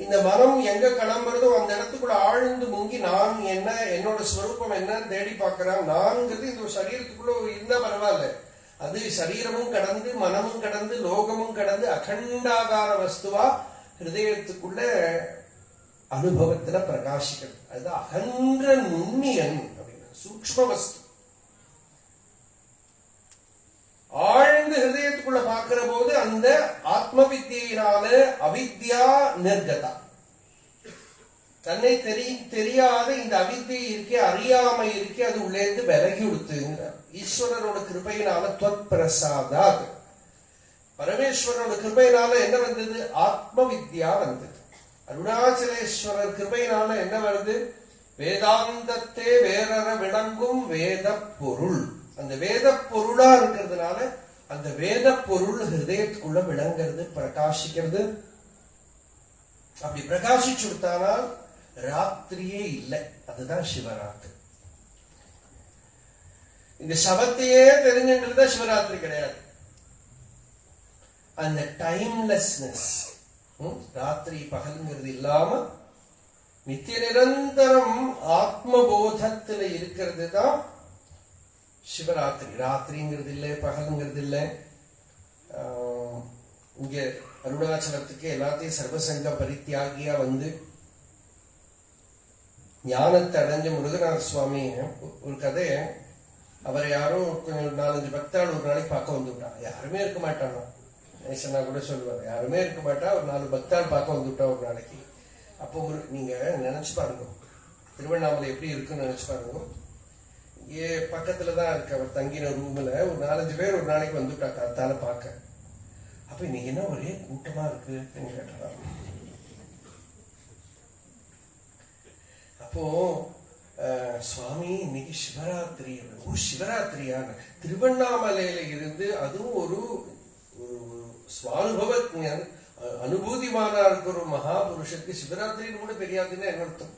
S1: இந்த மனம் எங்க கிளம்புறதோ அந்த இடத்துக்குள்ள ஆழ்ந்து முங்கி நான் என்ன, என்னோட ஸ்வரூபம் என்னன்னு தேடி பார்க்கிறான். நான்கிறது இந்த சரீரத்துக்குள்ள இருந்தா பரவாயில்ல, அது சரீரமும் கடந்து மனமும் கடந்து லோகமும் கடந்து அகண்டாகார வஸ்துவா ஹிருதயத்துக்குள்ள அனுபவத்துல பிரகாசிக்கிறது. அது அகன்ற நுண்ணியன் அப்படின்னா சூக்ஷ்ம வஸ்து. ஆழ்ந்து ஹிருதயத்துக்குள்ள பார்க்கிற போது அந்த ஆத்ம வித்தியினால அவித்யா நிர்கதா, தன்னை தெரியாத இந்த அவித்தியை இருக்கே, அறியாமை இருக்கே, அது உள்ளேந்து விலகி கொடுத்துங்கிறார். ஈஸ்வரனோட கிருபையினால த்வத் பிரசாதாத், பரமேஸ்வரனோட கிருபையினால என்ன வந்தது? ஆத்ம வித்யா வந்தது. அருணாச்சலேஸ்வரர் கிருபையினால என்ன வருது? வேதாந்தத்தே வேறற விளங்கும் வேத பொருள். அந்த வேத பொருளா இருக்கிறதுனால அந்த வேத பொருள் ஹிருதயத்துக்குள்ள விளங்கிறது, பிரகாசிக்கிறது. அப்படி பிரகாசிச்சு கொடுத்தானால் ராத்திரியே இல்லை. அதுதான் சிவராத்திரி. இந்த சபத்தையே தெரிஞ்சுன்றத சிவராத்திரி கிடையாது. அந்த டைம்லெஸ்னஸ், ராத்திரி பகலுங்கிறது இல்லாம நித்திய நிரந்தரம் ஆத்மபோதத்துல இருக்கிறது தான் சிவராத்திரி. ராத்திரிங்கிறது இல்லை, பகலுங்கிறது இல்லை. இங்க அருணாச்சலத்துக்கு எல்லாத்தையும் சர்வசங்க பரித்தியாகியா வந்து ஞானத்தை அடைஞ்ச முருகநாத சுவாமி ஒரு கதை. அவரை யாரும் கொஞ்சம் 4-5 பக்தாள் ஒரு நாளைக்கு பார்க்க வந்து விட்டா. யாருமே இருக்க மாட்டானா, நேசனா கூட சொல்லுவார், யாருமே இருக்க மாட்டா. ஒரு 4 பக்தாள் பார்க்க வந்து விட்டா ஒரு நாளைக்கு. அப்போ நீங்க நினைச்சு பாருங்க, திருவண்ணாமலை எப்படி இருக்குன்னு நினைச்சு பாருங்க. இங்கே பக்கத்துலதான் இருக்கு அவர் தங்கின ரூம்ல. ஒரு 4-5 பேர் ஒரு நாளைக்கு வந்துட்டா காத்தால பார்க்க. அப்ப இன்னைக்கு என்ன ஒரே கூட்டமா இருக்கு கேட்டா. அப்போ சுவாமி இன்னைக்கு சிவராத்திரி. ஓ சிவராத்திரியான திருவண்ணாமலையில இருந்து அதுவும் ஒரு சுவானுபவ அனுபூதிமானா இருக்கிற ஒரு மகாபுருஷத்துக்கு சிவராத்திரின்னு கூட தெரியாதுன்னு என்ன அர்த்தம்?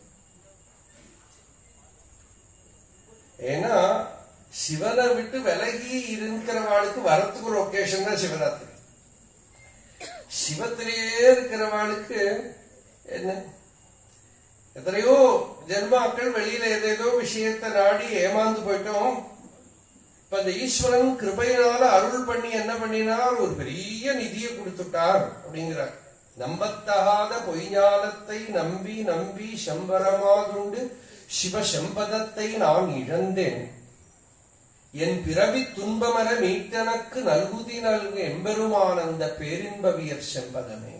S1: ஏன்னா சிவனை விட்டு விலகி இருக்கிறவாளுக்கு வரத்துக்கு ஒரு ஒகேஷன் தான் சிவராத்திரி. சிவத்திலேயே இருக்கிறவாளுக்கு என்ன எத்தனையோ ஜென்மாக்கள் வெளியில ஏதேதோ விஷயத்தை நாடி ஏமாந்து போயிட்டோம். இப்ப இந்த ஈஸ்வரன் கிருபையினால அருள் பண்ணி என்ன பண்ணினார், ஒரு பெரிய நிதியை கொடுத்துட்டார் அப்படிங்கிறார். நம்பத்தகாத பொய்ஞானத்தை நம்பி நம்பி சம்பரமாதுண்டு சிவ சம்பதத்தை நான் இழந்தேன். என் பிறவி துன்பமர மீட்டனக்கு நல்குதி நல்கு எம்பெருமானந்த பேரின்பவியர் செம்பதமே.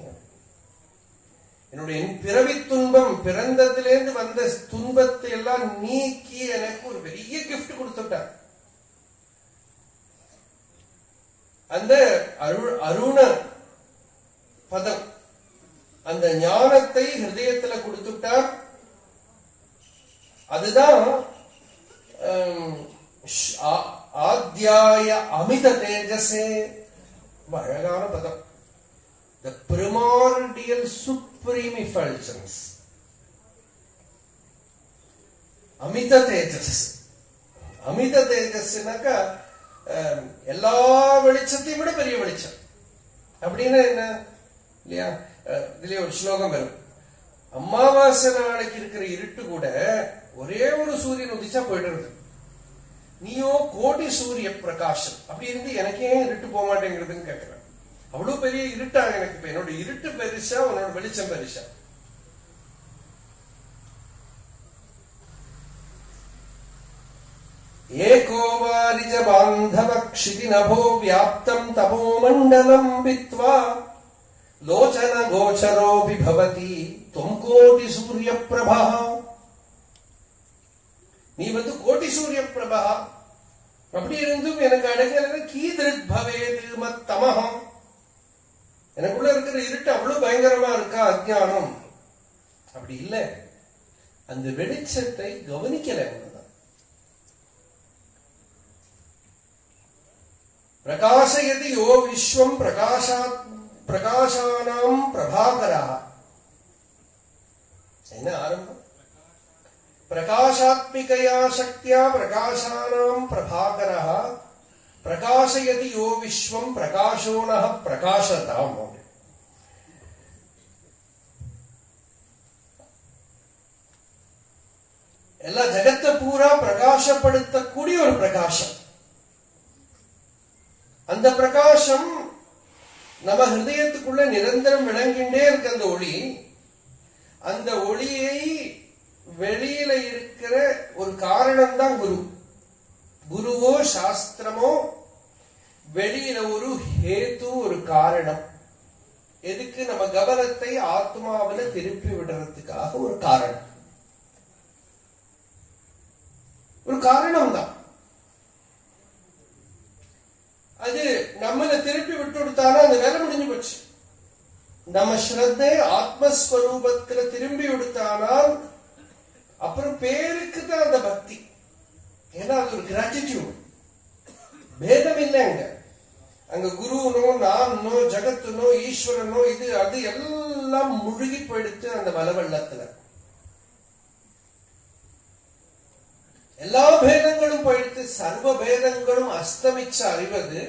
S1: என்னுடைய பிறவி துன்பம், பிறந்ததிலேருந்து வந்த துன்பத்தை எல்லாம் நீக்கி எனக்கு ஒரு பெரிய கிஃப்ட் கொடுத்துட்டார். அந்த அருண பதம், அந்த ஞானத்தை ஹிருதயத்துல கொடுத்துட்டார். அதுதான் ஆத்யாய அமித தேஜசே. அழகான பதம். The primordial supreme effulgence. அமித தேஜஸ். அமித தேஜஸ்னாக்க எல்லா வெளிச்சத்தையும் விட பெரிய வெளிச்சம் அப்படின்னா என்ன இல்லையா? இதுலயே ஒரு ஸ்லோகம் வரும். அமாவாசை நாளைக்கு இருக்கிற இருட்டு கூட ஒரே ஒரு சூரியன் உதிச்சா போயிடுறது. நீயோ கோடி சூரிய பிரகாசம். அப்படி இருந்து எனக்கே இருட்டு போக மாட்டேங்கிறதுன்னு கேட்கிறேன். அவ்வளவு பெரிய இருட்டாக எனக்கு. இப்ப என்னோட இருட்டு பெருசா, உன்னோட வெளிச்சம் பெருசா? ஏகோவாரிஜ பாந்தவ க்ஷிதி நபோ வியாப்தம் தபோ மண்டலம் வித்வா லோச்சன கோச்சரோபி பவதி துவம் கோடி சூரிய பிரபா. நீ வந்து கோடி சூரிய பிரபா. அப்படி இருந்தும் எனக்கு அடங்கல கீதிருத் பவேது மத்தமஹம். எனக்குள்ள இருக்கிற இருட்டு அவ்வளவு பயங்கரமா இருக்கா அஜ்ஞானம்? அப்படி இல்லை, அந்த வெளிச்சத்தை கவனிக்கல. பிரகாசயதி யோ விஸ்வம் பிரகாசானாம் பிரபாகரா. என்ன ஆரம்பம்? பிரகாசாத்மிகயா சக்தியா பிரகாசானாம் பிரபாகரா பிரகாசயதி யோ விஸ்வம் பிரகாசோனஹ பிரகாசதாம். எல்லா ஜகத்தை பூரா பிரகாசப்படுத்தக்கூடிய ஒரு பிரகாசம். அந்த பிரகாசம் நம்ம ஹிருதயத்துக்குள்ள நிரந்தரம் விளங்கிண்டே இருக்கு. அந்த ஒளி, அந்த ஒளியை வெளியில இருக்கிற ஒரு காரணம் தான் குரு. குருவோ சாஸ்திரமோ வெளியில ஒரு ஹேத்து, ஒரு காரணம். எதுக்கு? நம்ம கவனத்தை ஆத்மாவில திருப்பி விடுறதுக்காக ஒரு காரணம், ஒரு காரணம் தான். அது நம்மள திருப்பி விட்டு கொடுத்தானா அந்த வேலை முடிஞ்சு போச்சு. நம்ம ஸ்ரத்தை ஆத்மஸ்வரூபத்துல திரும்பி விடுத்தானால் அப்புறம் பேருக்கு தான் அந்த பக்தி. ஏன்னா அது ஒரு கிராட்டிடியூட். பேதம் இல்லை அங்க. அங்க குருனோ நானோ ஜகத்துனோ ஈஸ்வரனோ இது அது எல்லாம் முழுகி போயிடுத்து அந்த மலவெள்ளத்துல. எல்லா பேதங்களும் போயிடுத்து, சர்வ பேதங்களும் அஸ்தமிச்ச அறிவது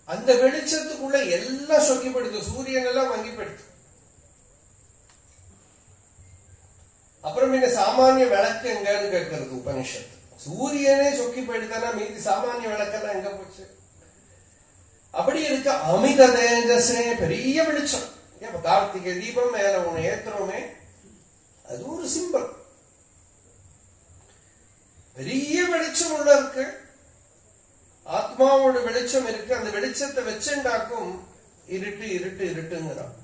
S1: அந்த வெளிச்சத்துக்குள்ள எல்லாம் சொக்கிப்படுது. சூரியன் எல்லாம் வங்கிப்படுது. அப்புறம் என்ன சாமானிய விளக்கு எங்கன்னு கேட்கறது உபனிஷத்து. சூரியனே சொக்கி போயிடுதானா மீதி சாமானிய விளக்கெல்லாம் எங்க போச்சு? அப்படி இருக்க அமித தேஜஸே பெரிய வெளிச்சம். இப்ப கார்த்திகை தீபம் மேல ஒண்ணு ஏத்துறோமே, அது ஒரு சிம்பல். பெரிய வெளிச்சம் உள்ள இருக்கு, ஆத்மாவோட வெளிச்சம் இருக்கு. அந்த வெளிச்சத்தை வச்சுண்டாக்கும் இருட்டு இருட்டு இருட்டுங்கிறான்.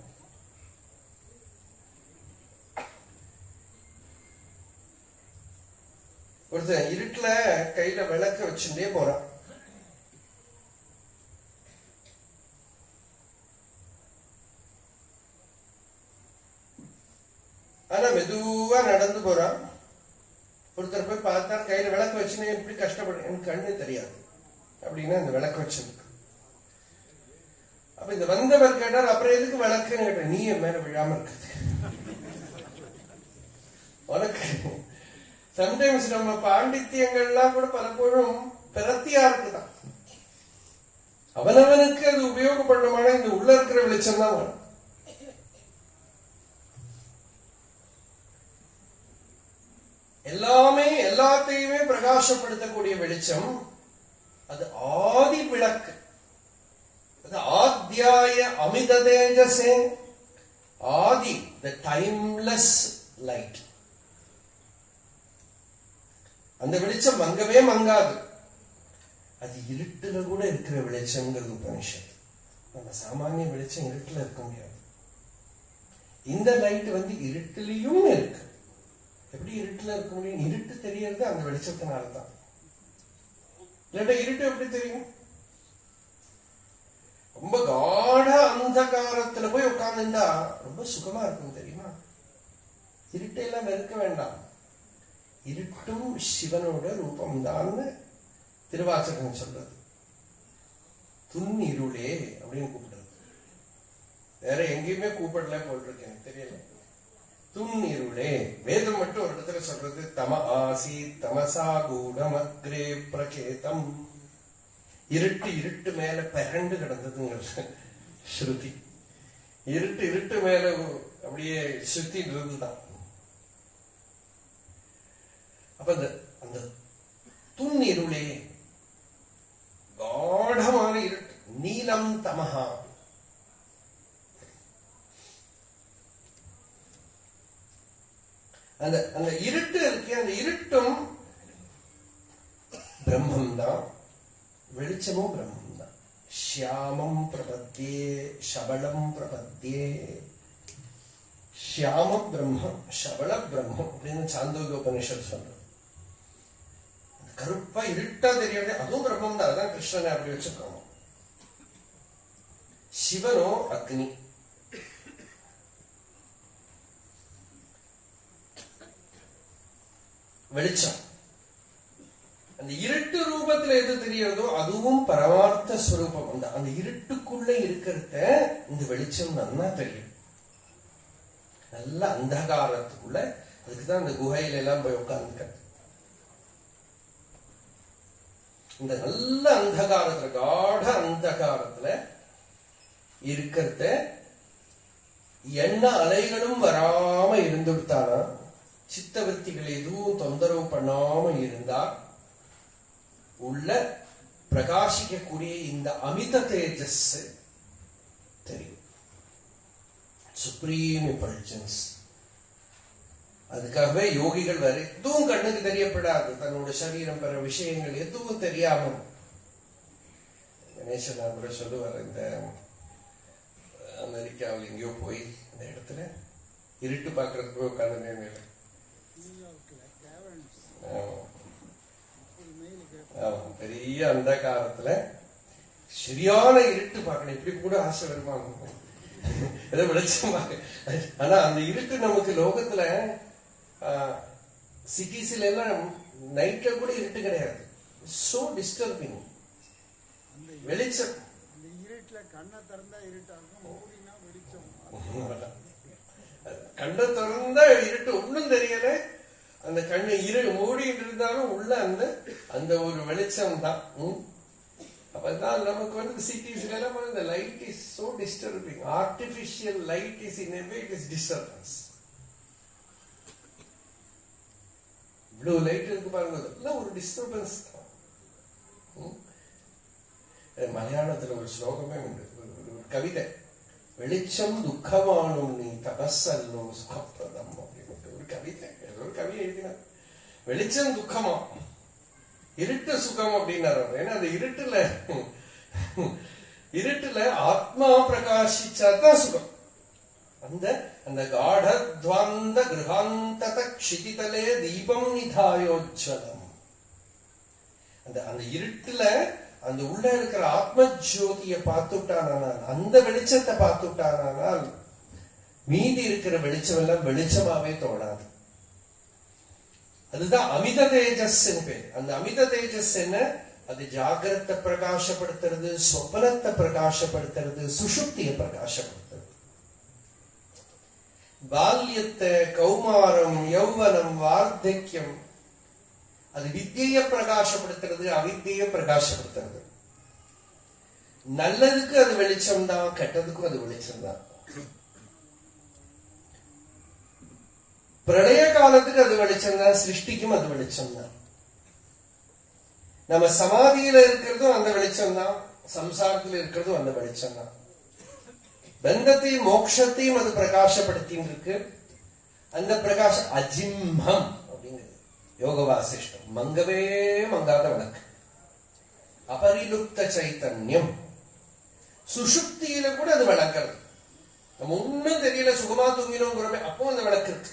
S1: ஒருத்தன் இருட்டுல கையில விளக்க வச்சுட்டே போறான். ஆனா மெதுவா நடந்து போறான். ஒருத்தர் போய் பார்த்தா கையில விளக்கு வச்சுன்னு எப்படி கஷ்டப்படு, எனக்கு கண்ணு தெரியாது அப்படின்னா இந்த விளக்கு வச்சிருக்கு. அப்ப இந்த வந்தவர் கேட்டார், அப்புறம் எதுக்கு விளக்குன்னு கேட்ட, நீ என் மேல விழாம இருக்குது உனக்கு. சம்டைம்ஸ் நம்ம பாண்டித்யங்கள்லாம் கூட பலப்போழும் பிரத்தியா இருக்குதான். அவனவனுக்கு அது உபயோகப்படமான இந்த உள்ள இருக்கிற வெளிச்சம் தான் வேணும். எல்லாமே எல்லாத்தையுமே பிரகாசப்படுத்தக்கூடிய வெளிச்சம் அது ஆதி விளக்கு. அது ஆத்யாய அமித தேஜஸே, ஆதி, the timeless light. அந்த வெளிச்சம் மங்கவே மங்காது. அது இருட்டுல கூட இருக்கிற வெளிச்சம்ங்கிறது உபனிஷத். நம்ம சாமானிய வெளிச்சம் இருட்டுல இருக்க முடியாது. இந்த லைட் இருட்டுலயும் இருக்கு. எப்படி இருட்டுல இருக்க முடியும்? இருட்டு தெரியறது அந்த வெளிச்சத்தினால்தான். இல்லாட்ட இருட்டு எப்படி தெரியும்? ரொம்ப காட அந்தகாரத்துல போய் உட்கார்ந்துட்டா ரொம்ப சுகமா இருக்கும் தெரியுமா? இருட்டையெல்லாம் வெறுக்க வேண்டாம். இருட்டும் சிவனோட ரூபம்தான் திருவாசகம் சொல்றது. துன்னிருளே அப்படின்னு கூப்பிடுறது. வேற எங்கேயுமே கூப்பிடல போட்டிருக்கு, எனக்கு தெரியல. துன்னிருளே. வேதம் மட்டும் ஒரு இடத்துல சொல்றது தம ஆசி தமசா கூடமக்ரே பிரகேதம். இருட்டு இருட்டு மேல பிறண்டு கிடந்ததுங்கிறது ஸ்ருதி. இருட்டு இருட்டு மேல அப்படியே சுத்தின்றதுதான். அப்ப அந்த துன்னிருளே, காடமான இருட்டு, நீலம் தமஹா. அந்த அந்த இருட்டு இருக்கு, அந்த இருட்டும் பிரம்மம் தான், வெளிச்சமும் பிரம்மம் தான். ஷியாமம் பிரபத்தியே ஷபளம் பிரபத்தியே. ஷியாம பிரம்மம் ஷபள பிரம்மம் அப்படின்னு சாந்தோக்கிய உபனிஷத் சொல்றது. கருப்பா இருட்டா தெரியாது, அதுவும் பிரம்மம் தான். அதான் கிருஷ்ணனை அப்படி வச்சிருக்காங்க. சிவனோ அக்னி. வெளிச்சம். அந்த இருட்டு ரூபத்துல எது தெரியறதோ அதுவும் பரமார்த்த ஸ்வரூபம். அந்த இருட்டுக்குள்ள இருக்கிறத இந்த வெளிச்சம் நல்லா தெரியும். நல்ல அந்தகாரத்துக்குள்ள. அதுக்குதான் அந்த குகையில எல்லாம் போய் உட்கார்ந்துக்க. இந்த நல்ல அந்தகாரத்துல, காட அந்தகாரத்துல இருக்கிறத எண்ண அலைகளும் வராம இருந்துட்டானா, சித்தவர்த்திகள் எதுவும் தொந்தரவு பண்ணாம இருந்தா உள்ள பிரகாசிக்கக்கூடிய இந்த அமித தேஜஸ் தெரியும். Supreme intelligence. அதுக்காகவே யோகிகள் வேற எதுவும் கண்ணுக்கு தெரியப்படாது. தன்னோட சரீரம் பெற விஷயங்கள் எதுவும் தெரியாம. கணேசன் கூட சொல்லுவார், இந்த அமெரிக்காவில் எங்கேயோ போய் இந்த இடத்துல இருட்டு பார்க்கறதுக்கு உட்கார்ந்து பெரிய அந்த காலத்துல சரியான இருட்டு பார்க்கணும். இப்படி கூட ஆசை வருவாங்க, ஏதோ வெளிச்சமாக. ஆனா அந்த இருட்டு நமக்கு லோகத்துல சிட்டிஸ்ல எல்லாம் நைட்ல கூட இருட்டு கிடையாது. சோ டிஸ்டர்பிங் வெளிச்சம். கண்ணை திறந்தா இருட்டு ஒன்னும் தெரியல. அந்த கண்ணை மூடிட்டு இருந்தாலும் உள்ள அந்த அந்த ஒரு வெளிச்சம் தான். அப்பதான் நமக்கு சிட்டிஸ்ல எல்லாம் இந்த light is so disturbing. Artificial light is in a way it is disturbance. இவ்வளவு லைட் இருக்கு பாருங்க, எல்லாம் ஒரு டிஸ்டர்பன்ஸ் தான். மலையாளத்துல ஒரு ஸ்லோகமே உண்டு, ஒரு கவிதை. வெளிச்சம் துக்கமானும் நீ தபஸல்லோ சுகப்பிரதம் அப்படின்னு ஒரு கவிதை. ஒரு கவி எழுதினார். வெளிச்சம் துக்கமா, இருட்டு சுகம் அப்படின்னாரு. ஏன்னா அந்த இருட்டுல ஆத்மா பிரகாசிச்சாதான் சுகம். அந்த அந்த காடத்வாந்த கிரகாந்தத க்ஷிதிதலே தீபம் நிதாயோஜ்வலம். அந்த இருட்டுல அந்த உள்ள இருக்கிற ஆத்ம ஜோதியை பார்த்துட்டானால், அந்த வெளிச்சத்தை பார்த்துட்டானால் மீதி இருக்கிற வெளிச்சம் எல்லாம் வெளிச்சமாவே தோணாது. அதுதான் அமித தேஜஸ் பேர். அந்த அமித தேஜஸ் என்ன? அது ஜாகிரத்தை பிரகாசப்படுத்துறது, சொப்பனத்தை பிரகாசப்படுத்துறது, சுஷுப்தியை பிரகாசப்படுத்துறது. பால்யத்தை, கௌமாரம், யௌவனம், வார்த்தக்கியம் அது வித்தியை பிரகாசப்படுத்துறது, அவித்தியை பிரகாசப்படுத்துறது. நல்லதுக்கு அது வெளிச்சம் தான், கெட்டதுக்கும் அது வெளிச்சம் தான். பிரளய காலத்துக்கு அது வெளிச்சம் தான், சிருஷ்டிக்கும் அது வெளிச்சம் தான். நம்ம சமாதியில இருக்கிறதும் அந்த வெளிச்சம் தான், சம்சாரத்தில் இருக்கிறதும் அந்த வெளிச்சம் தான். பந்தத்தையும் மோட்சத்தையும் அது பிரகாசப்படுத்தின்னு இருக்கு. அந்த பிரகாசம் அஜிம்மம் அப்படிங்கிறது யோக வாசிஷ்டம். மங்கவே மங்காத விளக்கு, அபரிலுப்த சைத்தன்யம். சுஷுப்தியில கூட அது விளக்கிறது. நம்ம ஒன்னும் தெரியல, சுகமா தூங்கினோங்கிறோமே, அப்போ அந்த விளக்கு இருக்கு.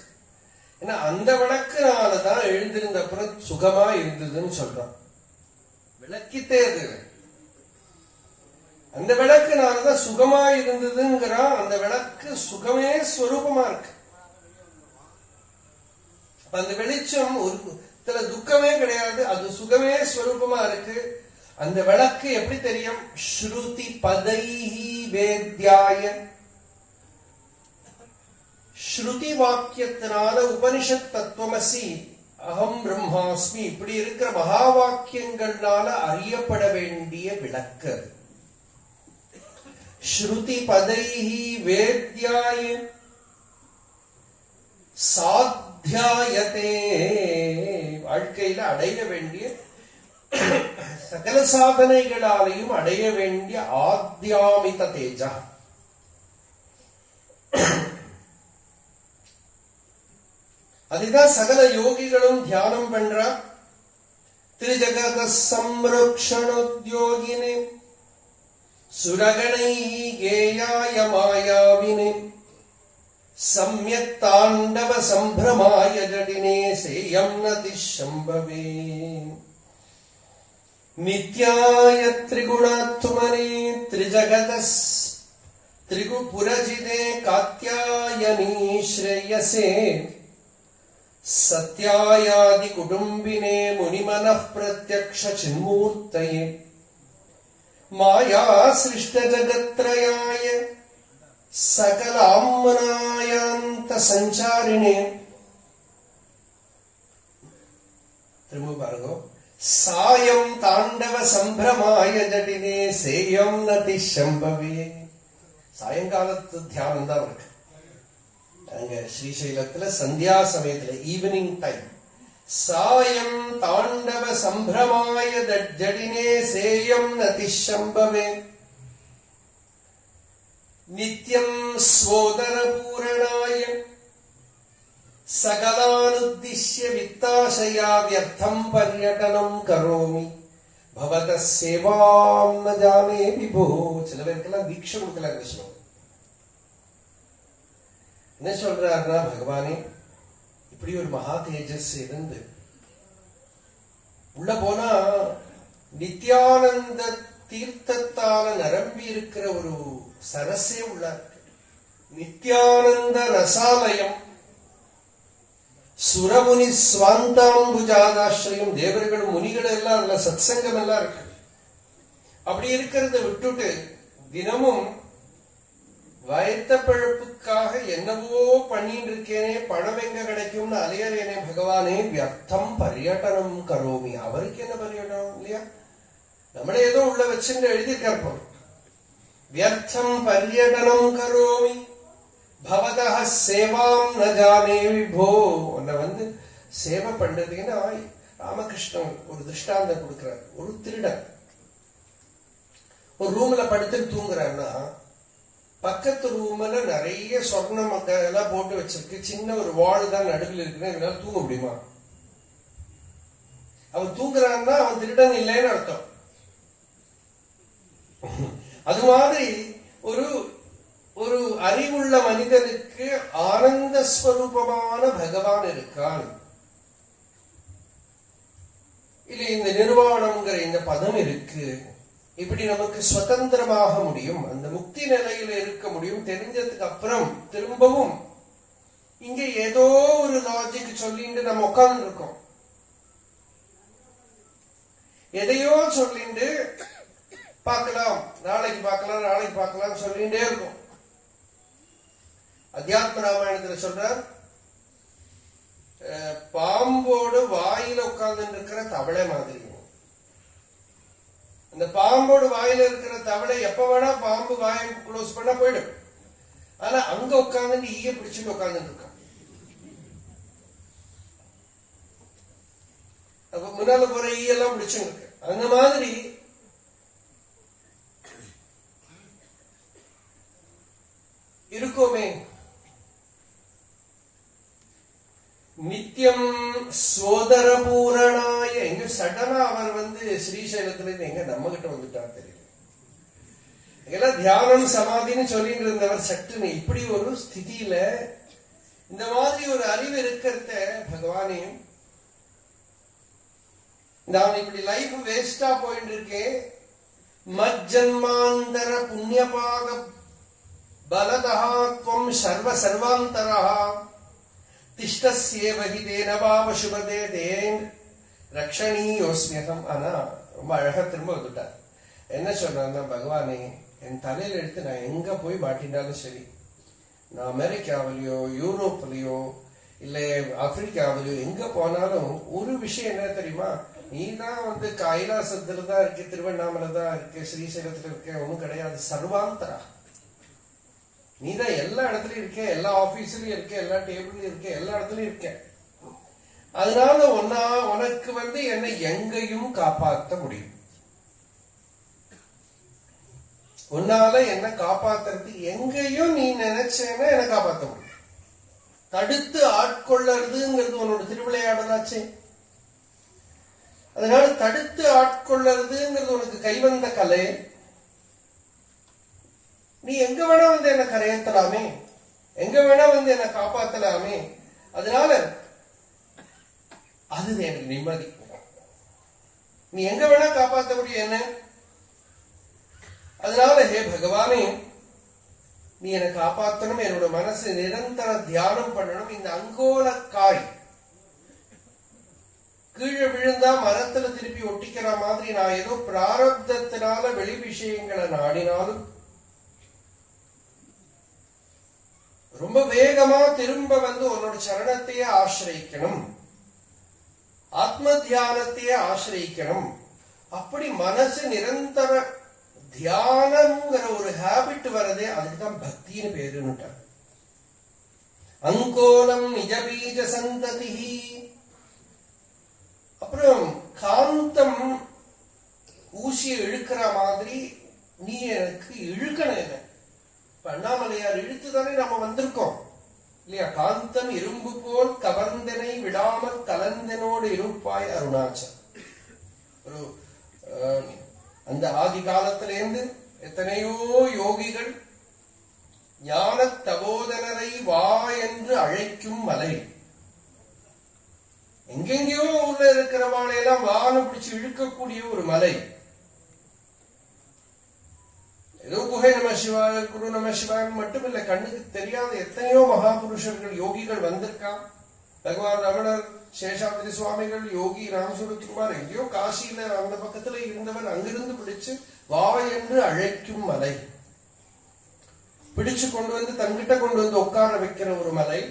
S1: ஏன்னா அந்த விளக்குனாலதான் எழுந்திருந்த அப்புறம் சுகமா இருந்ததுன்னு சொல்றோம். விளக்கித்தே அது அந்த விளக்குனாலதான் சுகமா இருந்ததுங்கிறான். அந்த விளக்கு சுகமே ஸ்வரூபமா இருக்கு. அந்த வெளிச்சம் ஒரு துக்கமே கிடையாது, அது சுகமே ஸ்வரூபமா இருக்கு. அந்த விளக்கு எப்படி தெரியும்? ஸ்ருதி பதைஹி வேத்யாய, ஸ்ருதி வாக்கியத்தினால உபனிஷத் தத்துவமசி அகம் பிரம்மாஸ்மி இப்படி இருக்கிற மகா வாக்கியங்கள்னால அறியப்பட வேண்டிய விளக்கு. ஸ்ருதி பதைஹி வேத்யாய சாத்யாயதே, வாழ்க்கையில அடைய வேண்டிய சகல சாதனைகளாலையும் அடைய வேண்டிய ஆத்யாமித தேஜா. அதுதான் சகல யோகிகளும் தியானம் பண்றா. திரிஜகத சம்ரக்ஷணோத்யோகினே சுரகணை கேயாய மாயாவினே சம்யக் தாண்டவ சம்பிரமாய ஜடினே சேயம் நதி சம்பவே நித்யாய திரிகுணாத்மனே திரிஜகத திரிகுபுரஜிதே காத்யாயனீ ஸ்ரேயசே சத்யாயாதி குடும்பினே முனிமனః பிரத்யக்ஷ சின்மூர்த்தயே மாயா சிருஷ்ட ஜகத்ரயாய சகலாம்னாயாந்த சஞ்சாரிணே. திரும்ப பாருங்க. சாயம் தாண்டவ சம்பிரமாய ஜடினே சேயம் நதி சம்பவே. சாயங்காலத்து தியானம் தான் இருக்கு அங்க ஸ்ரீசைலத்துல, சந்தியா சமயத்துல, ஈவினிங் டைம். சாயம் தாண்டவ சம்பிரமாய ஜடினே சேயம் நதி சம்பவே நித்யம் ஸ்வோதர பூரணாய சகலானுத்திஷ்ய வித்தாசயா வியர்த்தம் பர்யடனம் கரோமி பவத சேவாம் ந ஜானே விபோ. சில பேருக்கெல்லாம் தீட்சை கொடுக்கல கிருஷ்ணன். என்ன சொல்றாருன்னா, பகவானே இப்படி ஒரு மகா தேஜஸ் இருந்து உள்ள போனா நித்யானந்த தீர்த்தத்தால நிரம்பி இருக்கிற ஒரு சரசே உள்ள இருக்கு. நித்யானந்த ரசாலயம், சுரமுனி ஸ்வாந்தாம்புஜாதாஸ்ரயம், தேவர்கள் முனிகள் எல்லாம் அதுல சத்சங்கம் எல்லாம் இருக்கு. அப்படி இருக்கிறத விட்டுட்டு தினமும் வயத்த பழப்புக்காக என்னவோ பண்ணிட்டு இருக்கேனே, பணம் எங்க கிடைக்கும்னு அலையறேனே பகவானே, வியர்த்தம் பர்யடனம் கரோமி. அவருக்கு என்ன பர்யடனம் இல்லையா? நம்மளே ஏதோ உள்ள வச்சுட்டு எழுதி கேட்போம். வியர்த்தம் பர்யடனம் கரோமி பவதா சேவாம் ந ஜானே விபோ. உன்னை வந்து சேவை பண்றதுக்குன்னா ராமகிருஷ்ணன் ஒரு திருஷ்டாந்தம் கொடுக்கிறார். ஒரு திருடன் ஒரு ரூம்ல படுத்துட்டு தூங்குறான்னா பக்கத்து ரூம்ல நிறைய சொர்ண மக்கள் எல்லாம் போட்டு வச்சிருக்கு, சின்ன ஒரு வால் தான் நடுவில் இருக்குன்னு இதனால தூங்க முடியுமா? அவன் தூங்குறான்னா அவன் திருடன் இல்லைன்னு அர்த்தம். அது மாதிரி ஒரு ஒரு அறிவுள்ள மனிதனுக்கு ஆனந்த ஸ்வரூபமான பகவான் இருக்கான். இல்ல இந்த நிர்வாணம்ங்கிற இந்த பதம் இருக்கு. இப்படி நமக்கு சுதந்திரமாக முடியும், அந்த முக்தி நிலையில இருக்க முடியும். தெரிஞ்சதுக்கு அப்புறம் திரும்பவும் இங்க ஏதோ ஒரு லாஜிக் சொல்லிட்டு நம்ம உட்கார்ந்து இருக்கோம். எதையோ சொல்லிட்டு பார்க்கலாம், நாளைக்கு பார்க்கலாம், நாளைக்கு பார்க்கலாம் சொல்லிட்டே இருக்கும். அத்தியாத்ம ராமாயணத்துல சொல்றார், பாம்போடு வாயில உட்கார்ந்து இருக்கிற தவளை மாதிரி. அந்த பாம்போடு வாயில இருக்கிற தவளை எப்ப வேணா பாம்பு வாயை க்ளோஸ் பண்ண போயிடும். ஆனா அங்க உட்கார்ந்து ஈய பிடிச்சுட்டு உட்கார்ந்து இருக்கான். அப்ப முன்னால போற ஈயெல்லாம் பிடிச்சுருக்கு. அந்த மாதிரி இருக்கோமே. நித்தியம் சோதர பூரணாய. எங்க சடனா அவர் ஸ்ரீசைலத்துல இருந்து எங்க நம்ம கிட்ட வந்துட்டார் தெரியல. எல்லாம் தியானம் சமாதின்னு சொல்லிட்டு இருந்தவர் சட்டுன்னு இப்படி ஒரு ஸ்திதியில இந்த மாதிரி ஒரு அறிவு இருக்கிறத பகவானே, நான் இப்படி லைஃப் வேஸ்டா போயிட்டு இருக்கேன், மஜ்ஜன்மாந்தர புண்ணியபாக பலதஹாத்வம் சர்வ சர்வாந்தரா திஷ்டஸ்யேவஹி தேனவாவ சுபதே தேன் ரக்ஷணீயோஸ்மியகம். ஆனா ரொம்ப அழகா திரும்ப வந்துட்டார். என்ன சொல்றாருன்னா, பகவானே என் தலையில எடுத்து நான் எங்க போய் மாட்டினாலும் சரி, நான் அமெரிக்காவிலையோ யூரோப்லயோ இல்ல ஆப்பிரிக்காவிலையோ எங்க போனாலும் ஒரு விஷயம் என்ன தெரியுமா, நீ தான் கைலாசத்துல தான் இருக்கு, திருவண்ணாமலை தான் இருக்கு, ஸ்ரீசைலத்துல இருக்க, ஒண்ணும் கிடையாது. சர்வாந்தரா நீ தான் எல்லா இடத்துலயும் இருக்க, எல்லா ஆபீஸ்லயும் இருக்க, எல்லா டேபிள்லயும் இருக்க, எல்லா இடத்துலயும் இருக்க. அதனால உனக்கு என்னை எங்கேயும் காப்பாற்ற முடியும். உன்னால என்ன காப்பாத்துறது எங்கேயும் நீ நினைச்சேன்னா என்ன காப்பாற்ற முடியும். தடுத்து ஆட்கொள்ளறதுங்கிறது உன்னோட திருவிளையாடலாச்சே. அதனால தடுத்து ஆட்கொள்ளறதுங்கிறது உனக்கு கைவந்த கலை. நீ எங்க வேணா என்ன கரையேற்றலாமே, எங்க வேணா என்ன காப்பாத்தலாமே. அதனால அது எனக்கு நிம்மதி. நீ எங்க வேணா காப்பாற்ற முடியும் என்ன. அதனால ஹே பகவானே, நீ என்னை காப்பாற்றணும், என்னோட மனசு நிரந்தர தியானம் பண்ணணும். இந்த அங்கோலக்காய் கீழே விழுந்தா மரத்துல திருப்பி ஒட்டிக்கிற மாதிரி நான் ஏதோ பிராரப்தத்தினால வெளி விஷயங்களை நாடினாலும் ரொம்ப வேகமா திரும்ப உன்னோட சரணத்தையே ஆசிரியிக்கணும், ஆத்ம தியானத்தையே ஆசிரியிக்கணும். அப்படி மனசு நிரந்தர தியானம்ங்கிற ஒரு ஹேபிட் வரதே அதுக்குதான் பக்தின்னு பேருன்னுட்டார். அங்கோலம் நிஜ பீஜ சந்ததி. அப்புறம் காந்தம் ஊசியை இழுக்கிற மாதிரி நீ எனக்கு இழுக்கணும். என்ன அண்ணாமலையார் இழுத்துதானே நம்ம வந்திருக்கோம் இல்லையா. காந்தம் இரும்பு போல் கவர்ந்தனை விடாமல் கலந்தனோடு இருப்பாய் அருணாச்சல். ஒரு அந்த ஆதி காலத்திலேருந்து எத்தனையோ யோகிகள் ஞான தபோதனரை வா என்று அழைக்கும் மலை. எங்கெங்கயோ உள்ள இருக்கிறவாளையெல்லாம் வானம் பிடிச்சு இழுக்கக்கூடிய ஒரு மலை. ஏதோ குகை நம சிவாய குரு நம சிவாயன் மட்டுமில்லை, கண்ணுக்கு தெரியாத எத்தனையோ மகாபுருஷர்கள் யோகிகள் வந்திருக்கான். பகவான் ரமணர், சேஷாத்ரி சுவாமிகள், யோகி ராமசுரத்குமார், எங்கேயோ காசியில அந்த பக்கத்துல இருந்தவன் அங்கிருந்து பிடிச்சு வா என்று அழைக்கும் மலை. பிடிச்சு கொண்டு தங்கிட்ட கொண்டு உட்கார வைக்கிற ஒரு மலை.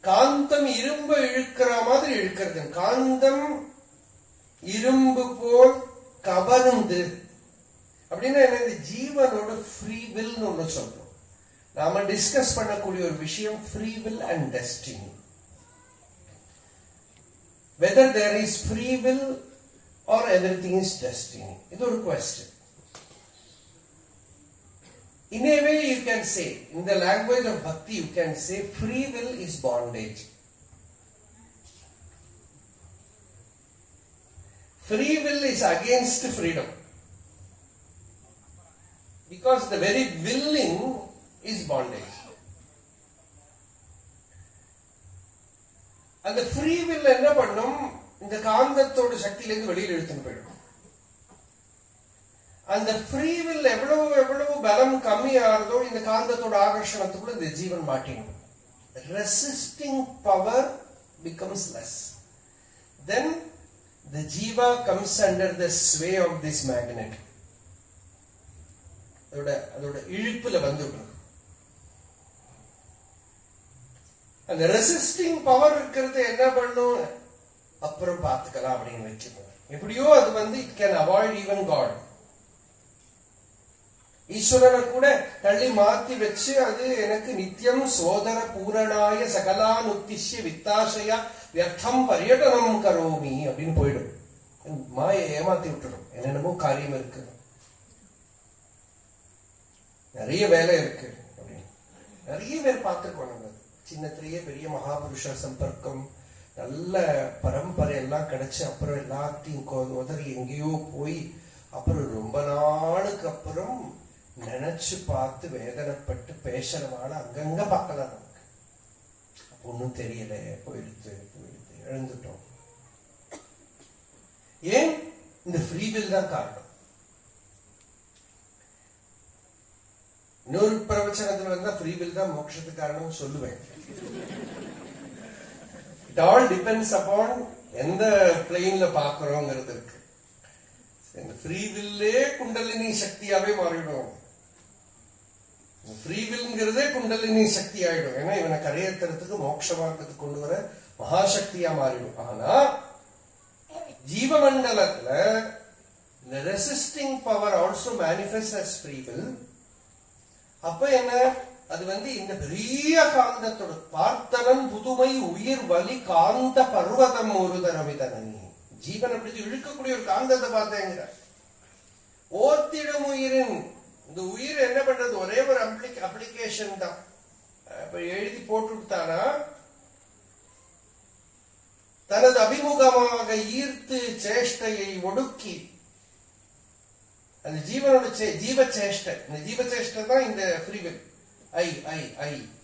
S1: காந்தம் இரும்பு இழுக்கிற மாதிரி இழுக்கிறது. காந்தம் இரும்பு போல் கவர்ந்து அப்படின்னா என்ன, இந்த ஜீவனோட ஃப்ரீ வில் ஒண்ணு சொல்றோம். நாம டிஸ்கஸ் பண்ணக்கூடிய ஒரு விஷயம் free will and destiny. Whether there is free will or everything is destiny? இது ஒரு question. In a way you can say, in the language of bhakti you can say free will is bondage. Free will is against freedom. Because the very willing is bondage. அந்த free will என்ன பண்ணும், இந்த காந்தத்தோட சக்தியிலிருந்து வெளியில் இழுத்துன்னு போயிடும். அந்த free will எவ்வளவு எவ்வளவு பலம் கம்மியாகிறதோ இந்த காந்தத்தோட ஆகர்ஷணத்துக்குள்ள இந்த ஜீவன் மாட்டிடும். Resisting power becomes less. Then the jiva comes under the sway of this magnet. அதோட இழுப்புல வந்துடும். அந்த ரெசிஸ்டிங் பவர் இருக்கிறது என்ன பண்ணும், அப்புறம் பார்த்துக்கலாம் அப்படின்னு வச்சுக்கணும். எப்படியோ அது வந்து it can avoid even God. ஈஸ்வரனை கூட தள்ளி மாத்தி வச்சு அது எனக்கு நித்தியம் சோதர பூரணாய சகலானுத்திஷ்ய வித்தாசையா வியர்த்தம் பரியடனம் கரோமி அப்படின்னு போயிடும். மாயை ஏமாத்தி விட்டுடும். என்னென்னமோ காரியம் இருக்கு, நிறைய வேலை இருக்கு அப்படின்னு நிறைய பேர் பார்த்துருக்கோம். நம்ம சின்னத்திலேயே பெரிய மகாபுருஷ சம்பர்க்கம், நல்ல பரம்பரை எல்லாம் கிடைச்சு அப்புறம் எல்லாத்தையும் உதறி எங்கேயோ போய் அப்புறம் ரொம்ப நாளுக்கு அப்புறம் நினைச்சு பார்த்து வேதனைப்பட்டு பேசுறவாள் அங்கங்க பார்க்கலாம். நமக்கு ஒன்னும் தெரியல, போயிடுத்து எழுந்துட்டோம். ஏன்? இந்த ஃப்ரீவில் தான் காரணம். இன்னொரு பிரவச்சனத்துல வந்தா ஃப்ரீவில் தான் மோட்சத்துக்கு காரணம் சொல்லுவேன். இட் ஆல் டிபெண்ட்ஸ் அப்பான் எந்த பிளேன்ல பாக்குறோங்கிறது இருக்கு. இந்த ஃப்ரீவில்லே குண்டலினி சக்தியாவே மாறிடும். ஃப்ரீவில்ங்கிறதே குண்டலினி சக்தி ஆயிடும். ஏன்னா இவனை கரையேற்றுறதுக்கு மோட்ச மார்க்கத்துக்கு கொண்டு வர மகாசக்தியா மாறிடும். ஆனா ஜீவமண்டலத்துல இந்த resisting power also manifest as free will. அப்ப என்ன, அது வந்து இந்த பெரிய காந்தத்தோட பார்த்தனன் புதுமை உயிர் வலி காந்த பர்வதம் ஒரு தரவிதனி ஜீவன் அப்படி இழுக்கக்கூடிய ஒரு காந்தத்தை பார்த்தேங்கிற ஓத்திடும் உயிரின். இந்த உயிர் என்ன பண்றது, ஒரே ஒரு அப்ளிகேஷன் தான். இப்ப எழுதி போட்டுட்டானா தனது அபிமுகமாக ஈர்த்து சேஷ்டையை ஒடுக்கி அந்த ஜீவனோட ஜீவ சேஷ்டை, இந்த ஜீவ சேஷ்டை தான் இந்த free will.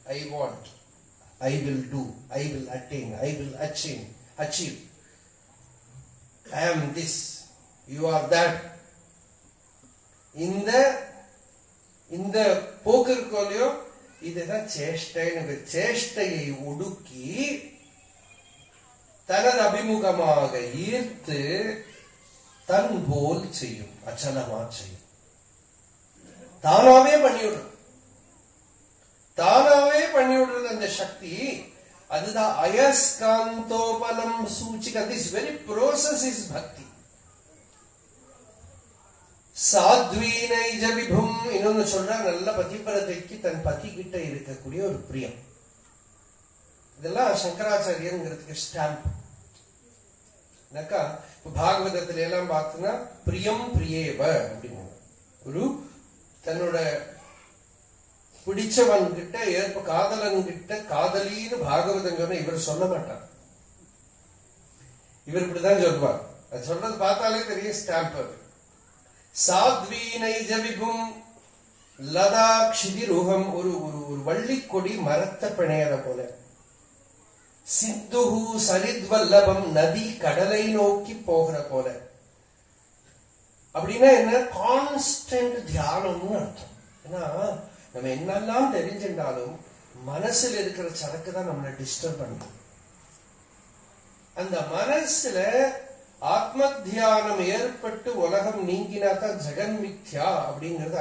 S1: I want, I will do, I will attain, I will achieve. I am this, you are that. இந்த போக்கு இருக்கோலையோ இதுதான் சேஷ்டைன்னு. சேஷ்டையை ஒடுக்கி தனது அபிமுகமாக ஈர்த்து தன் போல் செய்யும், அச்சலமா செய்யும். தானாவே பண்ணிவிடுறது அந்த சக்தி. அதுதான் அயஸ்காந்தோபலம் சூச்சிக. திஸ் வெரி ப்ரோசஸ் இஸ் பக்தி. சாத்வீனைஜ விபும். இன்னொன்னு சொல்ற, நல்ல பதிபரதைக்கு தன் பதி கிட்ட இருக்கக்கூடிய ஒரு பிரியம். இதெல்லாம் சங்கராச்சாரியங்கிறதுக்கு ஸ்டாம்ப். பாகவதத்துல எல்லாம் பார்த்தோம்னா பிரியம் பிரியேவ அப்படின்னு ஒரு தன்னோட பிடிச்சவன் கிட்ட காதலன் கிட்ட காதலின்னு பாகவதம் சொன்ன இவர் சொல்ல மாட்டார். இவர் இப்படிதான் சொல்வார். அது சொல்றது பார்த்தாலே தெரியும் ஸ்டாம்ப். அது சாத்வீனைஜ விபும் லதாக்ஷிதி ருகம். ஒரு வள்ளி கொடி மரத்தை பிணையற போல. சித்துஹு சரித்வல்லபம். நதி கடலை நோக்கி போகிற போல. அப்படின்னா என்ன, கான்ஸ்டன்ட் தியானம்னு அர்த்தம். ஏன்னா நம்ம என்னெல்லாம் தெரிஞ்சிருந்தாலும் மனசுல இருக்கிற சரக்கு தான் நம்மளை டிஸ்டர்ப் பண்ணும். அந்த மனசுல ஆத்ம தியானம் ஏற்பட்டு உலகம் நீங்கினாதான் ஜெகன் மித்யா அப்படிங்கிறது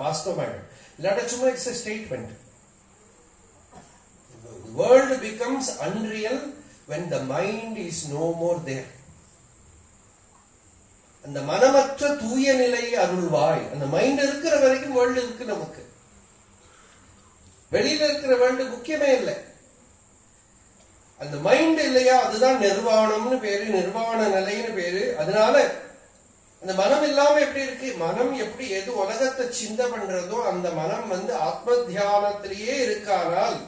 S1: வாஸ்தவமாயிடும். இல்லாட்ட சும்மா it's a statement. The world becomes unreal when the mind is no more there. அந்த மனமற்ற தூய நிலை அருள்வாய். அந்த மைண்ட் இருக்கிற வரைக்கும் வேர்ல்டு இருக்கு. நமக்கு வெளியில இருக்கிற வேர்ல்டு முக்கியமே இல்லை. அந்த மைண்ட் இல்லையா, அதுதான் நிர்வாணம்னு பேரு, நிர்வாண நிலைன்னு பேரு. அதனால அந்த மனம் இல்லாம எப்படி இருக்கு? மனம் எப்படி எது உலகத்தை சிந்தை பண்றதோ அந்த மனம் ஆத்ம தியானத்திலேயே இருக்கானால்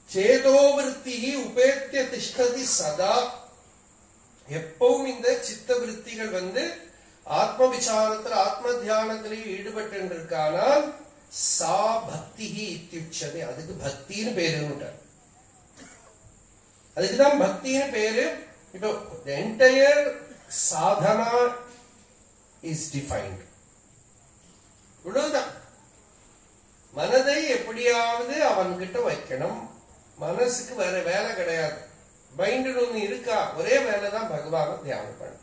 S1: சேதோவிருத்தி உபேத்திய திஷ்டதி சதா, எப்பவும் இந்த சித்த விருத்திகள் ஆத்ம விசாரத்துல ஆத்ம தியானத்திலேயே ஈடுபட்டு இருக்கானால் சா பக்தி இத்தியுச்சதே, அதுக்கு பக்தின்னு பேரு. அதுக்குதான் பக்தின்னு பேரு. இப்போ the entire sadhana is defined. இவ்வளவுதான். மனதை எப்படியாவது அவன்கிட்ட வைக்கணும். மனசுக்கு வேற வேலை கிடையாது. மைண்ட் ஒண்ணு இருக்கா, ஒரே வேலை தான் பகவான தியானம் பண்ண.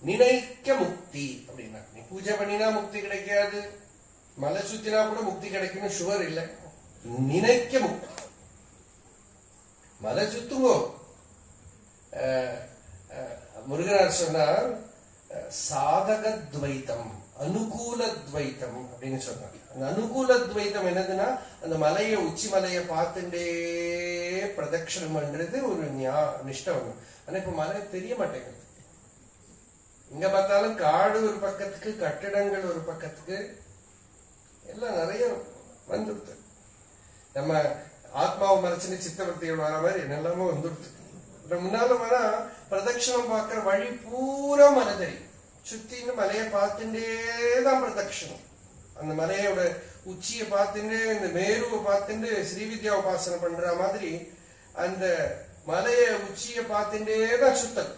S1: நினைக்க முக்தி அப்படின்னா, நீ பூஜை பண்ணினா முக்தி கிடைக்காது, மலை சுத்தினா கூட முக்தி கிடைக்கும்னு சுவர் இல்லை. நினைக்க முக்தி. மலை சுத்துங்கோ. முருகனார் சொன்னார் சாதக துவைத்தம் அனுகூல துவைத்தம் அப்படின்னு சொன்னார். அந்த அனுகூல துவைத்தம் என்னதுன்னா, அந்த மலையை உச்சி மலையை பார்த்துட்டே பிரதட்சணம் பண்றது ஒரு நிஷ்டை ஒண்ணு. ஆனா இப்ப மலை தெரிய மாட்டேங்குது. இங்க பார்த்தாலும் காடு ஒரு பக்கத்துக்கு, கட்டிடங்கள் ஒரு பக்கத்துக்கு, எல்லாம் நிறைய வந்துடுது. நம்ம ஆத்மாவை மறைச்சுன்னு சித்தவர்த்திகள் வர மாதிரி என்னெல்லாமோ வந்துடுது. முன்னால வேணா பிரதட்சணம் பார்க்கிற வழி பூரா மலை தெரியும். சுத்தின்னு மலையை பார்த்துட்டேதான் பிரதட்சணம். அந்த மலையோட உச்சியை பார்த்துட்டு, இந்த மேருவை பார்த்துட்டு ஸ்ரீவித்யா உபாசனை பண்ற மாதிரி அந்த மலைய உச்சியை பார்த்துட்டேதான் சுத்தல்.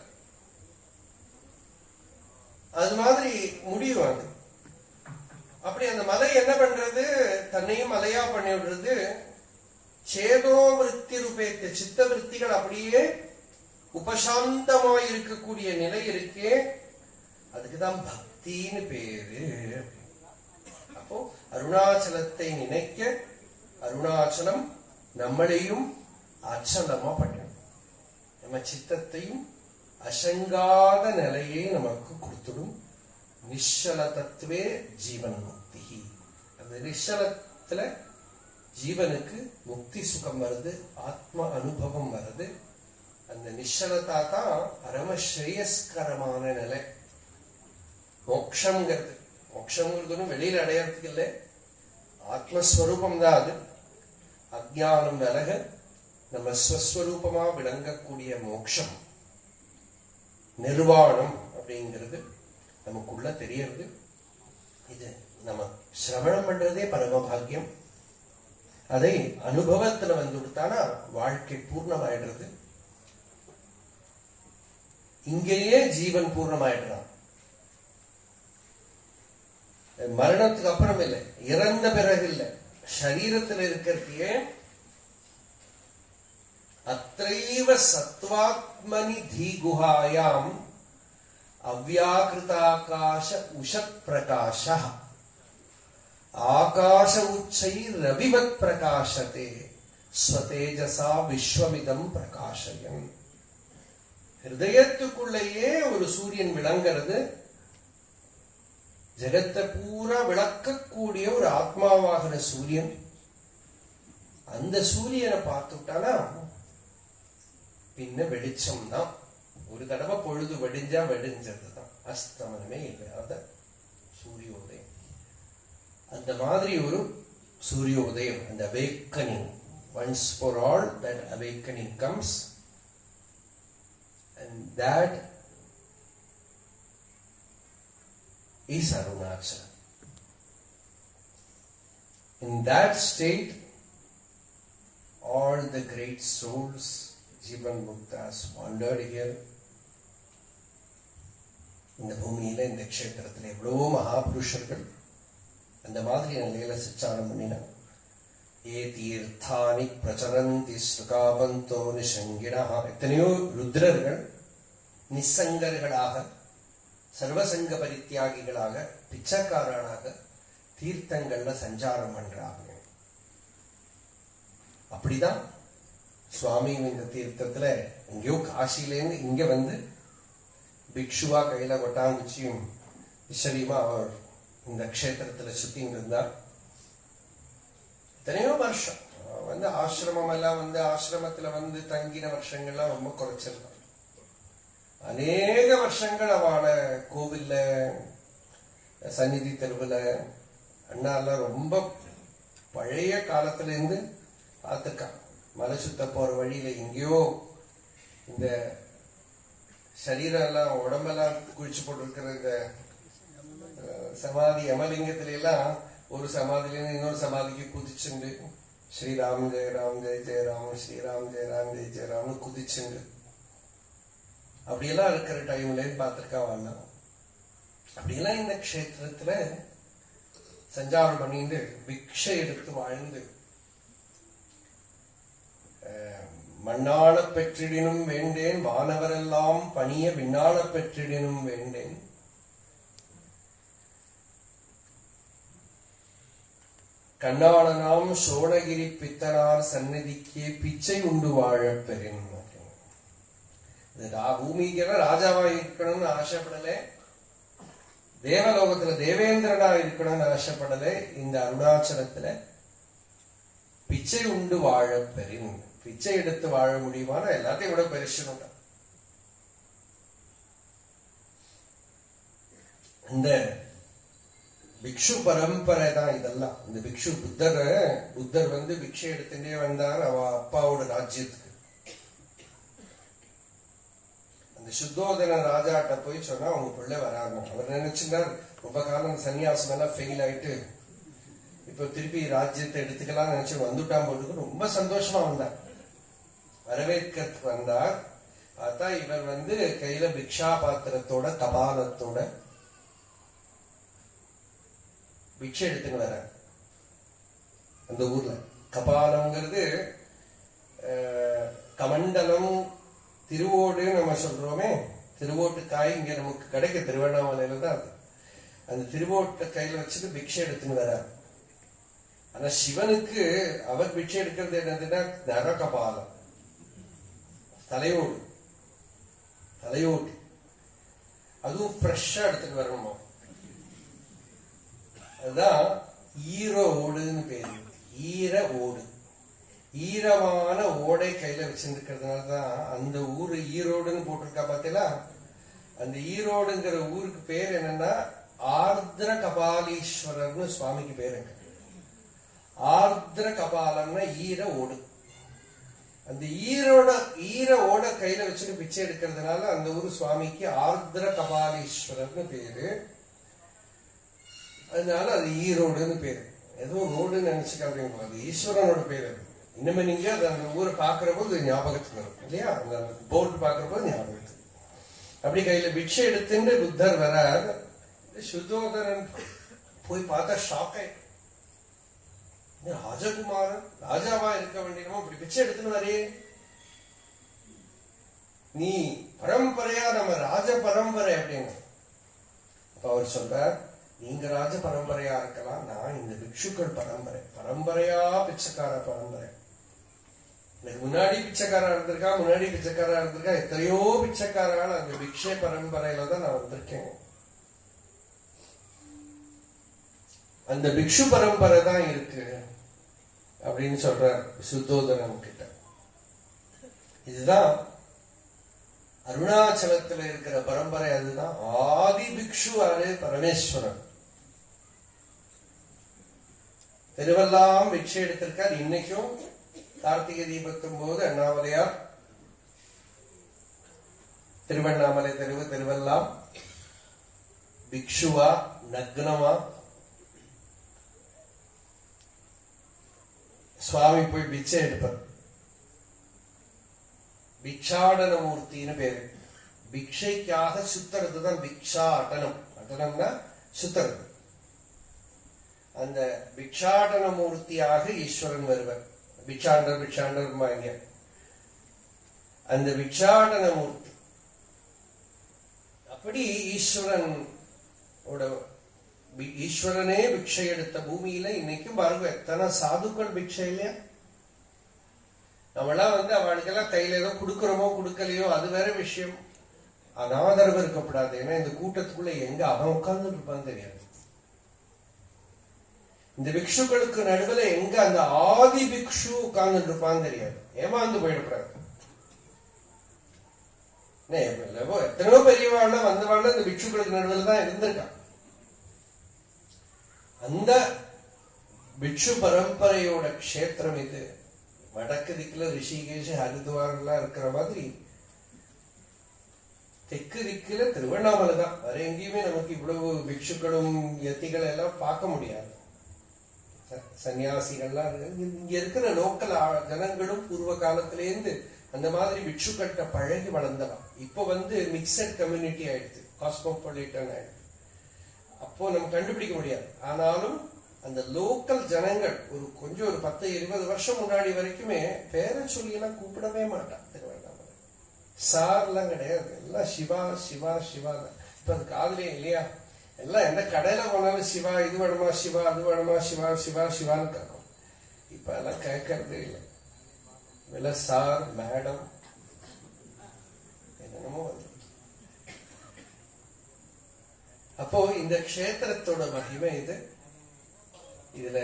S1: அது மாதிரி முடியும் அது. அப்படி அந்த மலை என்ன பண்றது? தன்னையும் மலையா பண்ணி விடுறது. சேதோ விருத்தி ரூபேத்த சித்த விருத்திகள் அப்படியே உபசாந்தமாய் இருக்கக்கூடிய நிலை இருக்கே, அதுக்குதான் பக்தின்னு பேரு. அப்போ அருணாச்சலத்தை நினைக்க அருணாச்சலம் நம்மளையும் அச்சலமா பண்ணணும். நம்ம சித்தத்தையும் அசங்காத நிலையை நமக்கு கொடுத்துடும். நிശ്ചல தத்துவே ஜீவன் முக்தி. அந்த நிശ്ചலத்துல ஜீவனுக்கு முக்தி சுகம் வருது, ஆத்ம அனுபவம் வருது. அந்த நிശ്ചலதா தான் பரம ஸ்ரேயஸ்கரமான நிலை. மோட்சம்ங்கிறது, மோட்சம்ங்கிறது வெளியில அடையறதுக்கு இல்லை, ஆத்மஸ்வரூபம் தான் அது. அஜ்ஞானம் விலக நம்ம ஸ்வஸ்வரூபமா விளங்கக்கூடிய மோட்சம், நிர்வாணம் அப்படிங்கிறது நமக்குள்ள தெரியறது. இது நம்ம சிரவணம் பண்றதே பரம பாக்கியம். அதை அனுபவத்துல வந்துட்டானா வாழ்க்கை பூர்ணமாயிடுறது. இங்கேயே ஜீவன் பூர்ணமாயிடுறான். மரணத்துக்கு அப்புறம் இல்லை, இறந்த பிறகு இல்லை, சரீரத்தில் இருக்கிறதையே அத்தைவ சத்வாத்மனி தீகுஹாயாம் அவ்யாகிருதாகாச உஷத் பிரகாஷ ஆகாச உச்சை ரவிவத் பிரகாசத்தே ஸ்வதேஜசா விஸ்வமிதம் பிரகாஷயம். ஹிருதயத்துக்குள்ளேயே ஒரு சூரியன் விளங்கிறது. ஜெகத்தை பூரா விளக்கக்கூடிய ஒரு ஆத்மாவாகிற சூரியன். அந்த சூரியனை பார்த்துட்டானா பின்ன வெளிச்சம் தான். ஒரு தடவை பொழுது வெடிஞ்சா வெடிஞ்சதுதான், அஸ்தமனமே இல்லாத சூரியோதயம். அந்த மாதிரி ஒரு சூரியோதயம், அந்த awakening, once for all that awakening comes, and that is Arunachala. In that state, all the great souls, Jivan Muktas, wandered here. இந்த பூமியில, இந்த க்ஷேத்திரத்தில் எவ்வளவோ மகாபுருஷர்கள் அந்த மாதிரி நிலையில சச்சாரம் பண்ணினார். ஏ தீர்த்தானி பிரச்சரந்தி ஸ்ருகாபந்தோ நிசங்கிணா. எத்தனையோ ருத்ரர்கள் நிசங்கர்களாக, சர்வசங்க பரித்தியாகிகளாக, பிச்சைக்காரர்களாக தீர்த்தங்கள்ல சஞ்சாரம் பண்றாங்க. அப்படிதான் சுவாமி இந்த தீர்த்தத்துல எங்கேயோ காசிலேருந்து இங்க வந்து பிக்ஷுவா கையில கொட்டாங்குச்சியும் விசரியுமா அவர் இந்த க்ஷேத்திரத்துல சுத்தின்னு இருந்தார். எத்தனையோ வருஷம் ஆசிரமம் எல்லாம் ஆசிரமத்துல தங்கின வருஷங்கள்லாம் ரொம்ப குறைச்சிருந்தார். அநேக வருஷங்கள் அவளை கோவில்ல சந்நிதி தெருவில் அண்ணாலாம் ரொம்ப பழைய காலத்துல இருந்து பார்த்துருக்கான். மலை சுத்த போற வழியில எங்கேயோ இந்த சரீரம் எல்லாம் உடம்பெல்லாம் குளிச்சு போட்டிருக்கிற இந்த சமாதி யமலிங்கத்தில எல்லாம் ஒரு சமாதியில இன்னொரு சமாதிக்கு குதிச்சுண்டு ஸ்ரீராம் ஜெய ராம் ஜெய ஜெயராம் ஸ்ரீராம் ஜெய ராம் ஜெய ஜெயராம்னு குதிச்சுண்டு அப்படியெல்லாம் இருக்கிற டைம்ல பார்த்திருக்கா வாழலாம். அப்படியெல்லாம் இந்த க்ஷேத்திரத்துல சஞ்சாரம் பண்ணிட்டு பிக்ஷை எடுத்து வாழ்ந்து மண்ணாள பெற்றிடினும் வேண்டேன் வானவரெல்லாம் பணிய விண்ணாள பெற்றிடினும் வேண்டேன் கண்ணாளனாம் சோழகிரி பித்தனார் சந்நிதிக்கே பிச்சை உண்டு வாழ பெறின். பூமிக்கெல்லாம் ராஜாவா இருக்கணும்னு ஆசைப்படல, தேவலோகத்துல தேவேந்திரனா இருக்கணும்னு ஆசைப்படல, இந்த அருணாச்சலத்துல பிச்சை உண்டு வாழ பெறின். பிச்சை எடுத்து வாழ முடியுமான எல்லாத்தையும் விட பெருசுன்னு இந்த பிக்ஷு பரம்பரை தான் இதெல்லாம். இந்த பிக்ஷு புத்தர் வந்து பிக்ஷை எடுத்துட்டே வந்தார் அவ அப்பாவோட ராஜ்யத்துக்கு. அந்த சுத்தோதன ராஜாட்ட போய் சொன்னா அவங்க பிள்ளை வராங்க. அவர் நினைச்சிருந்தார் ரொம்ப காலம் சன்னியாசம் எல்லாம் ஃபெயில் ஆயிட்டு இப்ப திருப்பி ராஜ்யத்தை எடுத்துக்கலாம் நினைச்சு வந்துட்டான் போட்டுக்கு ரொம்ப சந்தோஷமா வந்தார். வரவேற்கிறதுக்கு வந்தார். பார்த்தா இவர் வந்து கையில பிக்ஷா பாத்திரத்தோட கபாலத்தோட பிக்ஷை எடுத்துன்னு வர. அந்த ஊர்ல கபாலம்ங்கிறது கமண்டலம் திருவோடு நம்ம சொல்றோமே, திருவோட்டு காய் இங்க நமக்கு கிடைக்க திருவண்ணாமலையில தான் அது. அந்த திருவோட்ட கையில வச்சுட்டு பிக்ஷை எடுத்துன்னு வர. ஆனா சிவனுக்கு அவர் பிக்ஷை எடுக்கிறது என்னதுன்னா நரகபாலம், தலையோடு தலையோடு அதுவும் ஃப்ரெஷ்ஷா எடுத்துட்டு வரணுமா. அதுதான் ஈர ஓடுன்னு பேரு. ஈர ஓடு, ஈரமான ஓடை கையில வச்சிருக்கிறதுனாலதான் அந்த ஊரு ஈரோடுன்னு போட்டிருக்கா. பாத்தீங்களா, அந்த ஈரோடுங்கிற ஊருக்கு பேர் என்னன்னா ஆர்திர கபாலீஸ்வரர்னு சுவாமிக்கு பேருங்க. ஆர்திர கபாலம்னா ஈர ஓடு. அந்த ஈர ஓட கையில வச்சுட்டு பிச்சை எடுக்கிறதுனால அந்த ஊரு சுவாமிக்கு ஆர்திர கபாலீஸ்வரர்னு பேரு. அதனால அது ஈரோடுன்னு பேரு. ஏதோ ரோடுன்னு நினைச்சுக்காதீங்க, அது ஈஸ்வரனோட பேரு. இனிமே நீங்க அந்த ஊரை பாக்குற போது ஞாபகத்துக்கு வரும் இல்லையா, அந்த போர்டு பாக்குற போது ஞாபகத்துக்கு. அப்படி கையில பிக்ஷை எடுத்துட்டு புத்தர் வரார். சுத்தோதரன் போய் பார்த்தா ஷாக் ஆயிட்டு, ராஜகுமாரன் ராஜாவா இருக்க வேண்டியமோ அப்படி பிச்சை எடுத்துன்னு வரே, நீ பரம்பரையா நம்ம ராஜ பரம்பரை அப்படின்னு. அப்ப அவர் சொல்றார், நீங்க ராஜ பரம்பரையா இருக்கலாம், நான் இந்த பிக்ஷுக்கள் பரம்பரை, பரம்பரையா பிச்சைக்கார பரம்பரை. எனக்கு முன்னாடி பிச்சைக்காரா இருந்திருக்கா, எத்தனையோ பிச்சைக்காரால் அந்த பிக்ஷை பரம்பரையில தான் நான் வந்திருக்கேன். அந்த பிக்ஷு பரம்பரை தான் இருக்கு அப்படின்னு சொல்றார் சுத்தோதனன் கிட்ட. இதுதான் அருணாச்சலத்துல இருக்கிற பரம்பரை. அதுதான் ஆதி பிக்ஷு ஆறு பரமேஸ்வரன். திருவெல்லாம் பிக்ஷை எடுத்திருக்கார். இன்னைக்கும் கார்த்திகை தீபத்தும் போது அண்ணாமலையார் திருவண்ணாமலை தெருவு திருவெல்லாம் பிக்ஷுவா நக்னமா சுவாமி போய் பிச்சை எடுப்பார். பிக்ஷாடன மூர்த்தின்னு பேரு. பிக்ஷைக்காக சுத்துறதுதான் பிக்ஷாடனம். அடனம்னா சுத்துறது. அந்த பிக்ஷாடன மூர்த்தியாக ஈஸ்வரன் வருவர். பிக்ஷாண்டர் வாங்க. அந்த பிக்ஷாடன மூர்த்தி அப்படி ஈஸ்வரனே பிக்ஷை எடுத்த பூமியில இன்னைக்கும் பாருங்க எத்தனை சாதுக்கள் பிக்ஷை இல்லையா. நம்மளாம் வந்து அவளுக்கெல்லாம் கையில ஏதோ கொடுக்கறோமோ கொடுக்கலையோ அது வேற விஷயம். அனாதரவு இருக்கப்படாது. ஏன்னா இந்த கூட்டத்துக்குள்ள எங்க அவன் உட்கார்ந்து இருப்பான்னு தெரியாது. இந்த பிக்ஷுக்களுக்கு நடுவில் எங்க அந்த ஆதி பிக்ஷு உட்கார்ந்து இருப்பான்னு தெரியாது. ஏமாந்து போயிடக்கூடாது. எத்தனையோ பெரியவாழ்ல வந்தவாழ்ல இந்த பிக்ஷுக்களுக்கு நடுவில் தான் இருந்திருக்கான். அந்த பிக்ஷு பரம்பரையோட க்ஷேத்திரம் இது. வடக்கு திக்குல ரிஷிகேஷ் ஹரித்வார் எல்லாம் இருக்கிற மாதிரி தெற்கு திக்குல திருவண்ணாமலை தான். வேற எங்கேயுமே நமக்கு இவ்வளவு பிக்ஷுக்களும் யத்திகள் எல்லாம் பார்க்க முடியாது. சன்னியாசிகள்லாம் இங்க இருக்கிற லோக்கல் ஜனங்களும் பூர்வ காலத்திலேருந்து அந்த மாதிரி பிக்ஷுக்கள்கிட்ட பழகி வளர்ந்தவா. இப்போ மிக்சட் கம்யூனிட்டி ஆயிடுச்சு, காஸ்மோபாலிட்டன் ஆயிடுச்சு. அப்போ நம்ம கண்டுபிடிக்க முடியாது. ஆனாலும் அந்த லோக்கல் ஜனங்கள் ஒரு 10-20 வருஷம் முன்னாடி வரைக்குமே பேரை சொல்லி எல்லாம் கூப்பிடவே மாட்டான். திருவண்ணாமலை சார்லாம் கிடையாது, எல்லாம் சிவா சிவா சிவா தான். இப்ப அது காதலே இல்லையா? எல்லாம் எந்த கடையில போனாலும் சிவா, இது வேணுமா சிவா, அது வேணுமா சிவா, சிவா சிவான்னு கேட்கும். இப்ப எல்லாம் கேட்கறதே இல்லை. வில சார் மேடம் என்னென்னமோ வந்து. அப்போ இந்த க்ஷேத்திரத்தோட மகிமை இது. இதுல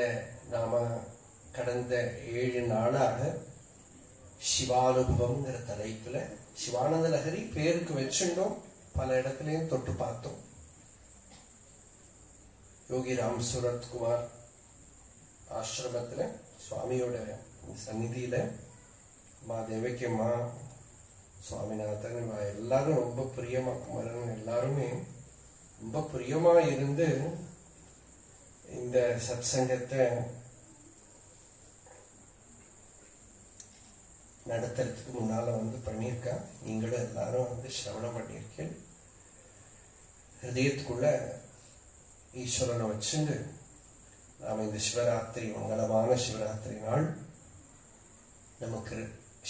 S1: நாம கடந்த 7 நாளாக சிவானுபவம்ங்கிற தலைப்புல சிவானந்த லஹரி பேருக்கு வச்சுட்டோம். பல இடத்துலயும் தொட்டு பார்த்தோம். யோகி ராம் சூரத்குமார் ஆசிரமத்துல சுவாமியோட சந்நிதியில அம்மா தேவக்கியம்மா, சுவாமிநாதன் எல்லாரும் ரொம்ப பிரியமா, குமரன் எல்லாருமே ரொம்ப பிரியமா இருந்து இந்த சத்சங்கத்தை நடத்துறதுக்கு முன்னால பண்ணியிருக்கா. நீங்களும் எல்லாரும் சிரவணம் பண்ணியிருக்கேன். ஹிருதயத்துக்குள்ள ஈஸ்வரனை வச்சுண்டு நாம இந்த சிவராத்திரி, மங்களமான சிவராத்திரி நாள் நமக்கு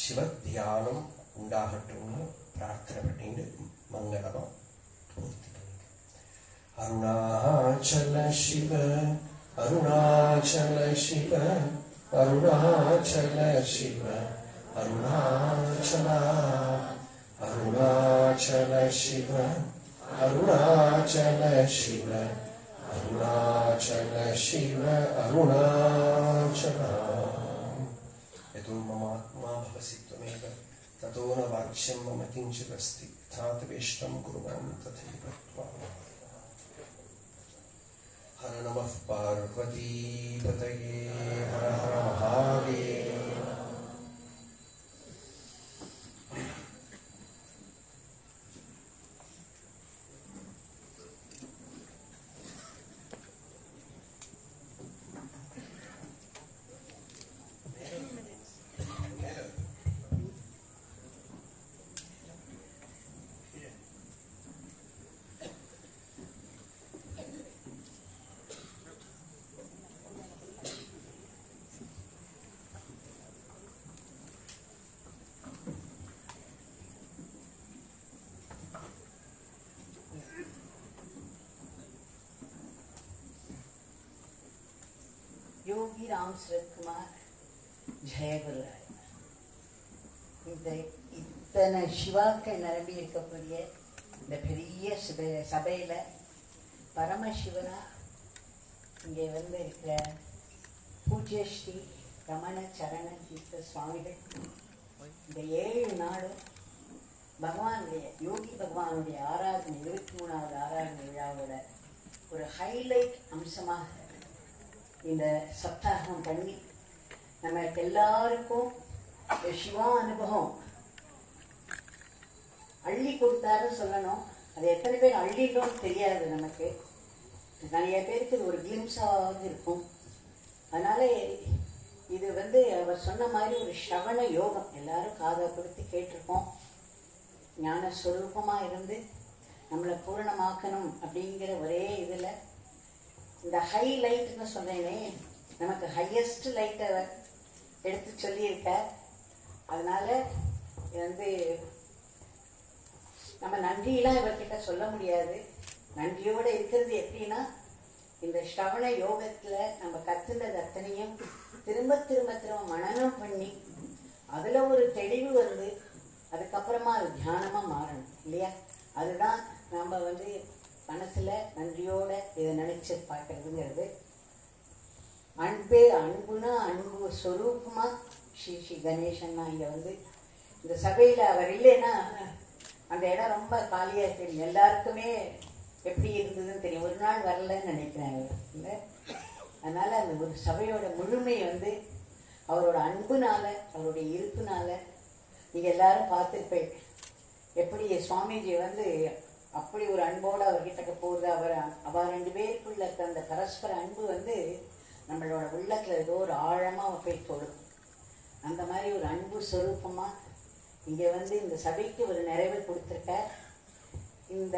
S1: சிவ தியானம் உண்டாகட்டும்னு பிரார்த்தனை பண்ணிட்டு மங்களமா பூர்த்தி. அருணாச்சல சிவ அருணாச்சல சிவ அருணாச்சல சிவ அருணாச்சல அருணாச்சல சிவ அருணாச்சல சிவ அருணாச்சல சிவ அருணாச்சல. யதோ மமாத்மா பவசி த்வமேவ ததோ ந வாக்ஷ்யம் மம கிஞ்சிதஸ்தி தாத்வேஷ்டம் குருவாம் ததைவ த்வாம். ஹர நமः பார்வதீபதயே ஹர ஹர மகாதேவ.
S2: யோகி ராம் சரத்குமார் ஜெயகுருராய். இந்த இத்தனை சிவாக்கள் நிரம்பி இருக்கக்கூடிய இந்த பெரிய சபையில பரமசிவனா இங்கே இருக்கிற பூஜ்ய ஸ்ரீ ரமண சரண தீர்த்த சுவாமிகள் இந்த 7 நாளும் பகவானுடைய யோகி பகவானுடைய ஆராதனை 23வது ஆராதனை விழாவோட ஒரு ஹைலைட் அம்சமாக இந்த சப்தாகம் பண்ணி நமக்கு எல்லாருக்கும் சிவா அனுபவம் அள்ளி கொடுத்தாருன்னு சொல்லணும். அது எத்தனை பேர் அள்ளிட்டோம்னு தெரியாது நமக்கு. நிறைய பேருக்கு ஒரு கிளிம்ஸாவது இருக்கும். அதனால இது அவர் சொன்ன மாதிரி ஒரு ஸ்ரவண யோகம். எல்லாரும் காதை கொடுத்து கேட்டிருக்கோம். ஞான ஸ்வரூபமா இருந்து நம்மளை பூரணமாக்கணும் அப்படிங்கிற ஒரே இதுல இந்த ஹை லைட்னு சொன்னேனே, நமக்கு ஹையஸ்ட் லைட்டை எடுத்து சொல்லியிருக்க. அதனால நம்ம நன்றியெல்லாம் இவர்கிட்ட சொல்ல முடியாது. நன்றியோட இருக்கிறது எப்படின்னா, இந்த ஸ்ரவண யோகத்துல நம்ம கத்துனது அத்தனையும் திரும்ப திரும்ப திரும்ப மனனம் பண்ணி அதுல ஒரு தெளிவு அதுக்கப்புறமா அது தியானமா மாறணும் இல்லையா? அதுதான் நம்ம மனசுல நன்றியோட இதை நினைச்சு பார்க்கறதுங்கிறது. அன்புனா அன்பு ஸ்வரூபமா ஸ்ரீ ஸ்ரீ கணேசன்னா இங்க இந்த சபையில அவர் இல்லைன்னா அந்த இடம் ரொம்ப காலியாக தெரியும். எல்லாருக்குமே எப்படி இருந்ததுன்னு தெரியும். ஒரு நாள் வரலன்னு நினைக்கிறாங்க இல்லை. அதனால அந்த ஒரு சபையோட முழுமை வந்து அவரோட அன்புனால, அவருடைய இருப்புனால நீங்கள் எல்லாரும் பார்த்துருப்பேன். எப்படி சுவாமிஜி வந்து அப்படி ஒரு அன்போடு அவர்கிட்ட போகுது. அவர் ரெண்டு பேருக்குள்ள இருக்க அந்த பரஸ்பர அன்பு வந்து நம்மளோட உள்ளத்தில் ஏதோ ஒரு ஆழமாக போய் தொடும். அந்த மாதிரி ஒரு அன்பு சொரூபமாக இங்கே வந்து இந்த சபைக்கு ஒரு நிறைவு கொடுத்துருக்க. இந்த